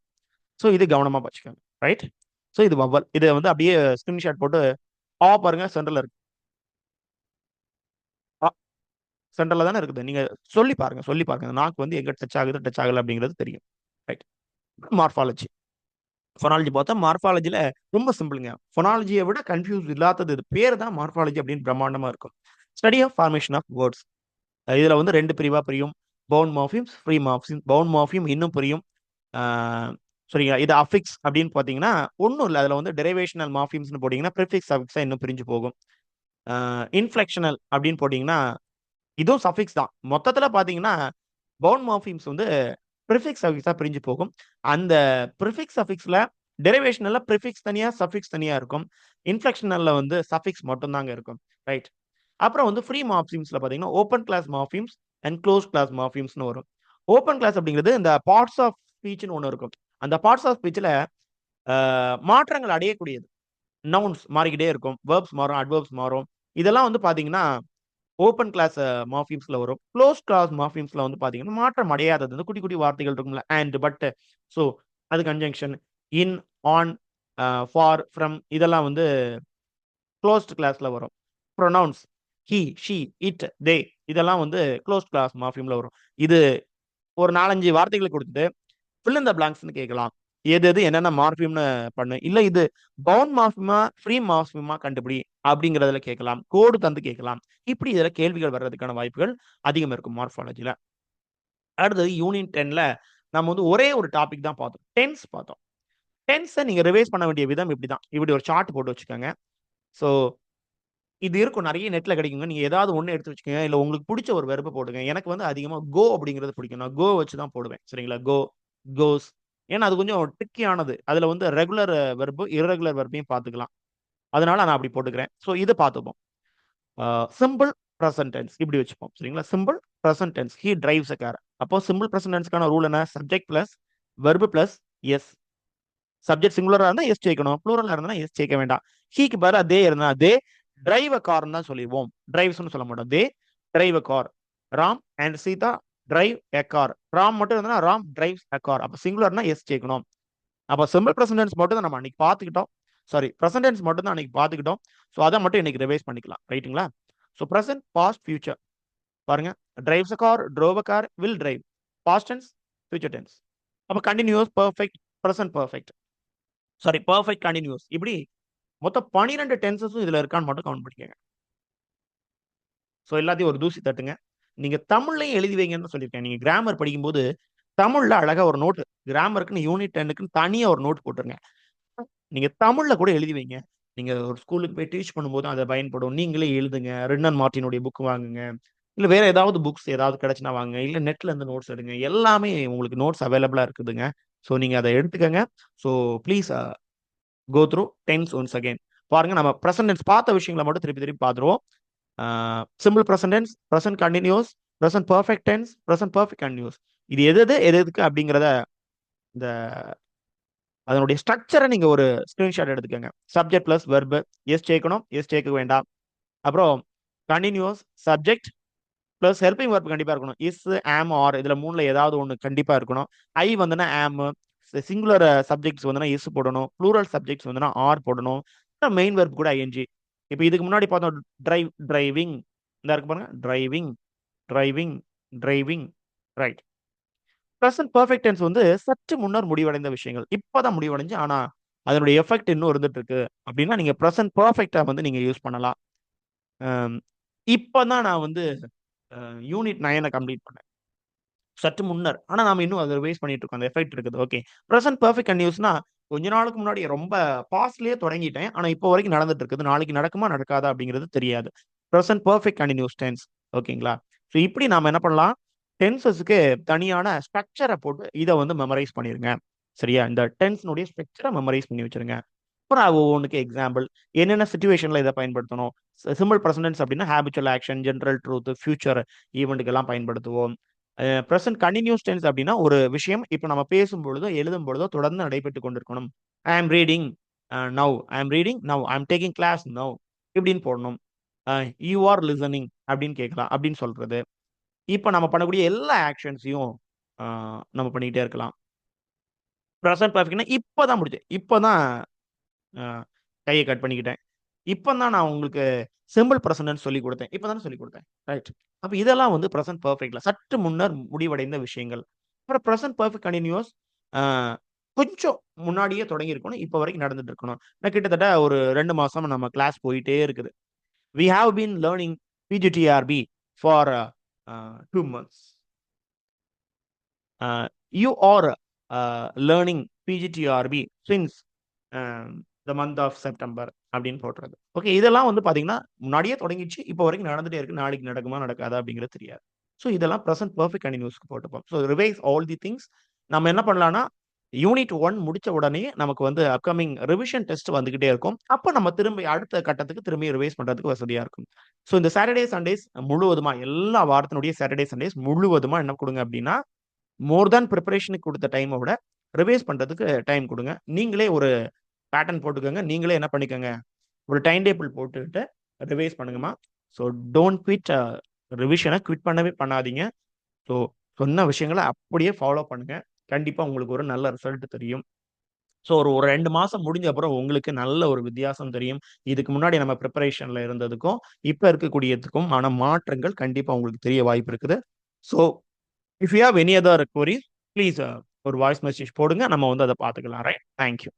ஸோ இது கவனமா வச்சுக்கோங்க. ரைட்? ஸோ இது வவ்வல். இத வந்து அப்படியே ஸ்கிரீன்ஷாட் போட்டு பாருங்க சென்டர்ல இருக்கு. ஆ சென்டர்ல தானே இருக்குது. நீங்க சொல்லி பாருங்க, சொல்லி பாருங்க. இந்த நாக்கு வந்து எங்க டச் ஆகுது, டச் ஆகல அப்படிங்கிறது தெரியும். ரைட். மார்ஃபாலஜி. ஃபோனாலஜி பார்த்தா மார்ஃபாலஜில ரொம்ப சிம்பிள்ங்க. ஃபோனாலஜிய விட கன்ஃப்யூஸ் இல்லாதது இது. பேரு தான் மார்ஃபாலஜி அப்படின்னு பிரம்மாண்டமா இருக்கும். Study of formation of words. இதுல வந்து 2 பிரிவா பிரியும். Bound morphemes, free morpheme. Bound morpheme இன்னும் புரியும். ஆ சரிங்களா? இது அஃபிக்ஸ் அப்படின்னு பார்த்தீங்கன்னா, ஒண்ணும் இல்ல. அதுல வந்து டெரிவேஷனல் மார்ஃபிம்ஸ்ன்னு போட்டீங்கன்னா, பிரிஃபிக்ஸ், சஃபிக்ஸா இன்னும் பிரிஞ்சு போகும். இன்ஃப்ளெக்ஷனல் அப்படின்னு போட்டீங்கன்னா, இதுவும் சஃபிக்ஸ் தான். மொத்தத்துல பார்த்தீங்கன்னா, பவுண்ட் மார்ஃபிம்ஸ் வந்து பிரிஃபிக்ஸ், சஃபிக்ஸா பிரிஞ்சு போகும். அந்த பிரிஃபிக்ஸ், சஃபிக்ஸ்ல டெரிவேஷனல்ல பிரிஃபிக்ஸ் தனியா, சஃபிக்ஸ் தனியா இருக்கும். இன்ஃப்ளெக்ஷனல்ல வந்து சஃபிக்ஸ் மட்டும் தாங்க இருக்கும். ரைட். அப்புறம் வந்து ஃப்ரீ மார்ஃபிம்ஸ்ல பார்த்தீங்கன்னா, open class morphemes, and close class மார்ஃபிம்ஸ்னு வரும். ஓப்பன் கிளாஸ் அப்படிங்கிறது இந்த பார்ட்ஸ் ஆஃப் ஸ்பீச்னு ஒன்று இருக்கும். அந்த பார்ட்ஸ் ஆஃப் ஸ்பீச்சில் மாற்றங்கள் அடையக்கூடியது. நவுன்ஸ் மாறிக்கிட்டே இருக்கும், வேர்ப்ஸ் மாறும், அட்வர்ப்ஸ் மாறும். இதெல்லாம் வந்து பார்த்தீங்கன்னா ஓப்பன் கிளாஸ் மார்ஃபிம்ஸ்ல வரும். க்ளோஸ் கிளாஸ் மார்ஃபிம்ஸ்ல வந்து பார்த்தீங்கன்னா மாற்றம் அடையாதது. இந்த குட்டி குட்டி வார்த்தைகள் இருக்கும்ல, அண்ட், பட், ஸோ அது conjunction, in, on, for, from இதெல்லாம் வந்து க்ளோஸ்ட் கிளாஸ்ல வரும். ப்ரொனவுன்ஸ் ஹி, ஷி, இட், தே இதெல்லாம் வந்து க்ளோஸ்ட் கிளாஸ் மார்ஃபிம்ல வரும். இது ஒரு 4, 5 வார்த்தைகளை கொடுத்துட்டு ஃபில் இன் த பிளாங்க்ஸ்னு கேட்கலாம். எது எது என்னென்ன மார்ஃபிம்னு பண்ணு, இல்ல இது பவுண்ட் மார்ஃபிமா ஃப்ரீ மார்ஃபிமா கண்டுபிடி அப்படிங்கிறதுல கேட்கலாம். கோடு தந்து கேட்கலாம். இப்படி இதுல கேள்விகள் வர்றதுக்கான வாய்ப்புகள் அதிகம் இருக்கும் மார்ஃபாலஜில. அடுத்தது யூனிட் 10ல நம்ம வந்து ஒரே ஒரு டாபிக் தான் பார்த்தோம். டென்ஸ் பார்த்தோம். டென்ஸை நீங்க ரிவைஸ் பண்ண வேண்டிய விதம் இப்படிதான். இப்படி ஒரு சார்ட் போட்டு வச்சுக்கோங்க. ஸோ இது இருக்கும், நிறைய நெட்ல கிடைக்குங்க. நீங்க ஏதாவது ஒண்ணு எடுத்து வச்சுக்கோங்க. இல்ல உங்களுக்கு பிடிச்ச ஒரு வெர்ப போடுங்க. எனக்கு வந்து அதிகமா கோ அப்படிங்கிறது பிடிக்கும். நான் கோ வச்சு தான் போடுவேன். சரிங்களா? கோ, கோஸ். ஏன்னா அது கொஞ்சம் ட்ரிக்கியானது. அதுல வந்து ரெகுலர் வெர்பு, இர்ரெகுலர் வெர்பையும் பார்த்துக்கலாம். அதனால நான் அப்படி போட்டுக்கிறேன். ஸோ இதை பார்த்துப்போம். சிம்பிள் ப்ரெசன்ட் டென்ஸ் இப்படி வச்சுப்போம். சரிங்களா? Simple present tense. He drives a car. அப்போ சிம்பிள் ப்ரெசன்ட் டென்ஸ்க்கான ரூல் என்ன? Subject plus verb plus S. Subject சிங்குலரா இருந்தா எஸ் சேர்க்கணும், ப்ளூரலா இருந்தா எஸ் சேர்க்க வேண்டாம். ஹீக்கு பதிலா தே இருந்தா தே டிரைவ் அ கார்னு தான் சொல்லிடுவோம். டிரைவ்ஸ்னு சொல்ல மாட்டோம். They drive a car. Ram and Sita drive a car. Ram மட்டும் இருந்தா ராம் டிரைவ்ஸ் அ கார். அப்ப சிங்குலர்னா எஸ் சேர்க்கணும். அப்ப சிம்பிள் ப்ரெசன்ட் டென்ஸ் மட்டும் தான் நம்ம அன்னைக்கு பார்த்துக்கிட்டோம். சாரி, ப்ரெசன்ட் டென்ஸ் மட்டும் தான் அன்னைக்கு பார்த்துக்கிட்டோம். ஸோ அதை மட்டும் இன்னைக்கு ரிவைஸ் பண்ணிக்கலாம். ரைட்டுங்களா? ஸோ ப்ரெசன்ட், பாஸ்ட், ஃபியூச்சர் பாருங்க. Drives a car, drove a car, will drive. Past tense, future tense. அப்ப continuous, perfect, present perfect, sorry perfect, continuous. இப்படி மொத்தம் 12 டென்சஸும் இதுல இருக்கான்னு மட்டும் கவுண்ட் பண்ணிக்கங்க. ஸோ எல்லாத்தையும் ஒரு தூசி தட்டுங்க. நீங்க தமிழ்லையும் எழுதி வைங்கன்னு சொல்லியிருக்கேன். நீங்க கிராமர் படிக்கும்போது தமிழ்ல அழகா ஒரு நோட், கிராமருக்குன்னு யூனிட் 10க்குன்னு தனியா ஒரு நோட் போட்டுருங்க. நீங்க தமிழ்ல கூட எழுதி வைங்க. நீங்க ஒரு ஸ்கூலுக்கு போய் டீச் பண்ணும்போது அதை பயன்படும். நீங்களே எழுதுங்க. ரின்னன் மார்ட்டினுடைய புக் வாங்குங்க. இல்ல வேற ஏதாவது புக்ஸ் ஏதாவது கிடைச்சுனா வாங்க. இல்ல நெட்ல இருந்து நோட்ஸ் எடுங்க. எல்லாமே உங்களுக்கு நோட்ஸ் அவைலபிளா இருக்குதுங்க. ஸோ நீங்க அதை எடுத்துக்கங்க. So please go through tense once again. பாருங்க, நம்ம ப்ரெசன்ட் டென்ஸ் பார்த்த விஷயங்களை மட்டும் திருப்பி திருப்பி பார்த்துருவோம். Simple present tense, present continuous, present perfect tense, present perfect continuous. இது எது எதுக்கு அப்படிங்கிறத இந்த அதனுடைய ஸ்ட்ரக்சரை நீங்க ஒரு ஸ்கிரீன்ஷாட் எடுத்துக்கோங்க. சப்ஜெக்ட் பிளஸ் வெர்பு எஸ் சேர்க்கணும், எஸ் சேர்க்க வேண்டாம். அப்புறம் continuous subject plus helping verb கண்டிப்பா இருக்கணும். இஸ், ஆம், ஆர் இதுல மூணுல ஏதாவது ஒன்று கண்டிப்பா இருக்கணும். ஐ வந்துன்னா ஆம், சிங்குலர் சப்ஜெக்ட்ஸ் வந்துன்னா இஸ் போடணும், ப்ளூரல் சப்ஜெக்ட்ஸ் வந்துன்னா ஆர் போடணும், மெயின் வெர்ப் கூட ஐஎன்ஜி. இப்போ இதுக்கு முன்னாடி பார்த்தோம் டிரைவ், டிரைவிங், இந்த இருக்கு பாருங்க, driving, driving, driving, right. Present perfect tense வந்து சற்று முன்னர் முடிவடைந்த விஷயங்கள். இப்பதான் முடிவடைஞ்சு, ஆனா அதனுடைய எஃபெக்ட் இன்னும் இருந்துட்டு இருக்கு அப்படின்னா நீங்க ப்ரெசன்ட் பெர்ஃபெக்டா வந்து நீங்க யூஸ் பண்ணலாம். இப்பதான் நான் வந்து யூனிட் 9 கம்ப்ளீட் பண்ணேன். சற்று முன்னர். ஆனா நாம இன்னும் அதை ரிவைஸ் பண்ணிட்டு இருக்கோம். அந்த எஃபெக்ட் இருக்குது. ஓகே. பிரசன்ட் பெர்ஃபெக்ட் கன்டினியூஸ்னா கொஞ்ச நாளுக்கு முன்னாடி ரொம்ப பாஸ்ட்லயே தொடங்கிட்டேன். ஆனா இப்போ வரைக்கும் நடந்துட்டு இருக்குது. நாளைக்கு நடக்குமா நடக்காதா அப்படிங்கிறது தெரியாது. Present perfect continuous tense. ஓகேங்களா? ஸோ இப்படி நாம என்ன பண்ணலாம்? டென்சஸ்க்கு தனியான ஸ்ட்ரக்சரை போட்டு இதை வந்து மெமரைஸ் பண்ணிருங்க. சரியா? இந்த டென்ஸ்னுடைய ஸ்ட்ரக்சரை மெமரைஸ் பண்ணி வச்சிருங்க. அப்புறம் ஒவ்வொன்றுக்கு எக்ஸாம்பிள் என்னென்ன சிச்சுவேஷன்ல இதை பயன்படுத்தணும். சிம்பிள் பிரசன்டென்ஸ் அப்படின்னா habitual action, general truth, future ஈவெண்ட்டுக்கு எல்லாம் பயன்படுத்துவோம். பிரசன்ட் கண்டினியூஸ் டென்ஸ் அப்படின்னா ஒரு விஷயம் இப்போ நம்ம பேசும் பொழுதோ எழுதும் பொழுதோ தொடர்ந்து நடைபெற்று கொண்டிருக்கணும். ஐ ஆம் ரீடிங் நவ், ஐ ஆம் ரீடிங் நவ், ஐ ஆம் டேக்கிங் கிளாஸ் நவ் இப்படின்னு போடணும். யூ ஆர் லிசனிங் அப்படின்னு கேட்கலாம், அப்படின்னு சொல்றது. இப்போ நம்ம பண்ணக்கூடிய எல்லா ஆக்ஷன்ஸையும் நம்ம பண்ணிக்கிட்டே இருக்கலாம். ப்ரெசன்ட் பர்ஃபெக்ட்னா இப்போதான் முடிச்சேன், இப்போதான் கையை கட் பண்ணிக்கிட்டேன், இப்போதான் நான் உங்களுக்கு சிம்பிள் ப்ரெசன்ட் சொல்லி கொடுத்தேன், இப்போதானே சொல்லி கொடுத்தேன், ரைட். அப்ப இதெல்லாம் வந்து ப்ரெசன்ட் பெர்ஃபெக்ட்ல சற்று முன்னர் முடிவடைந்த விஷயங்கள். அப்புறம் ப்ரெசன்ட் பெர்ஃபெக்ட் கண்டினியூஸ் கொஞ்சம் முன்னாடியே தொடங்கி இருக்கணும், இப்போ வரைக்கும் நடந்துட்டு இருக்கணும். கிட்டத்தட்ட ஒரு 2 மாசம் நம்ம கிளாஸ் போயிட்டே இருக்குது. We have been learning PGTRB for 2 months. You are learning PGTRB since the month of September அப்படின்னு போட்டுறது. ஓகே, இதெல்லாம் வந்து பாத்தீங்கன்னா முன்னாடியே தொடங்கிச்சு, இப்போ வரைக்கும் நடந்துட்டே இருக்கு. நாளைக்கு நடக்குமா நடக்காதா அப்படிங்கிறது தெரியாது. ஸோ இதெல்லாம் ப்ரெசன்ட் பெர்ஃபெக்ட் கண்டினியூஸ்க்கு போட்டுப்போம். So revise all the things. நம்ம என்ன பண்ணலாம்னா யூனிட் 1 முடிச்ச உடனே நமக்கு வந்து அப்கமிங் ரிவிஷன் டெஸ்ட் வந்துகிட்டே இருக்கும். அப்ப நம்ம திரும்பி அடுத்த கட்டத்துக்கு திரும்பி ரிவைஸ் பண்றதுக்கு வசதியா இருக்கும். ஸோ இந்த சாட்டர்டே, சண்டேஸ் முழுவதுமா எல்லா வாரத்தினுடைய சாட்டர்டே, சண்டேஸ் முழுவதுமா என்ன குடுங்க அப்டின்னா, மோர் தேன் பிரிப்பரேஷனுக்கு குடுத்த டைம விட ரிவைஸ் பண்றதுக்கு டைம் குடுங்க. நீங்களே ஒரு பேட்டர்ன் போட்டுக்கங்க. நீங்களே என்ன பண்ணிக்கங்க, ஒரு டைம் டேபிள் போட்டுட்டு ரிவைஸ் பண்ணுங்கம்மா. ஸோ டோன்ட் குவிட் ரிவிஷன குவிட் பண்ணவே பண்ணாதீங்க. ஸோ சொன்ன விஷயங்கள அப்படியே ஃபாலோ பண்ணுங்க. கண்டிப்பா உங்களுக்கு ஒரு நல்ல ரிசல்ட் தெரியும். ஸோ ஒரு ஒரு 2 மாசம் முடிஞ்ச அப்புறம் உங்களுக்கு நல்ல ஒரு வித்தியாசம் தெரியும். இதுக்கு முன்னாடி நம்ம பிரிப்பரேஷன்ல இருந்ததுக்கும், இப்ப இருக்கக்கூடியதுக்கும் ஆன மாற்றங்கள் கண்டிப்பா உங்களுக்கு தெரிய வாய்ப்பு இருக்குது. So if you have any other queries please ஒரு வாய்ஸ் மெசேஜ் போடுங்க. நம்ம வந்து அத பார்த்துக்கலாம். ரைட். Thank you.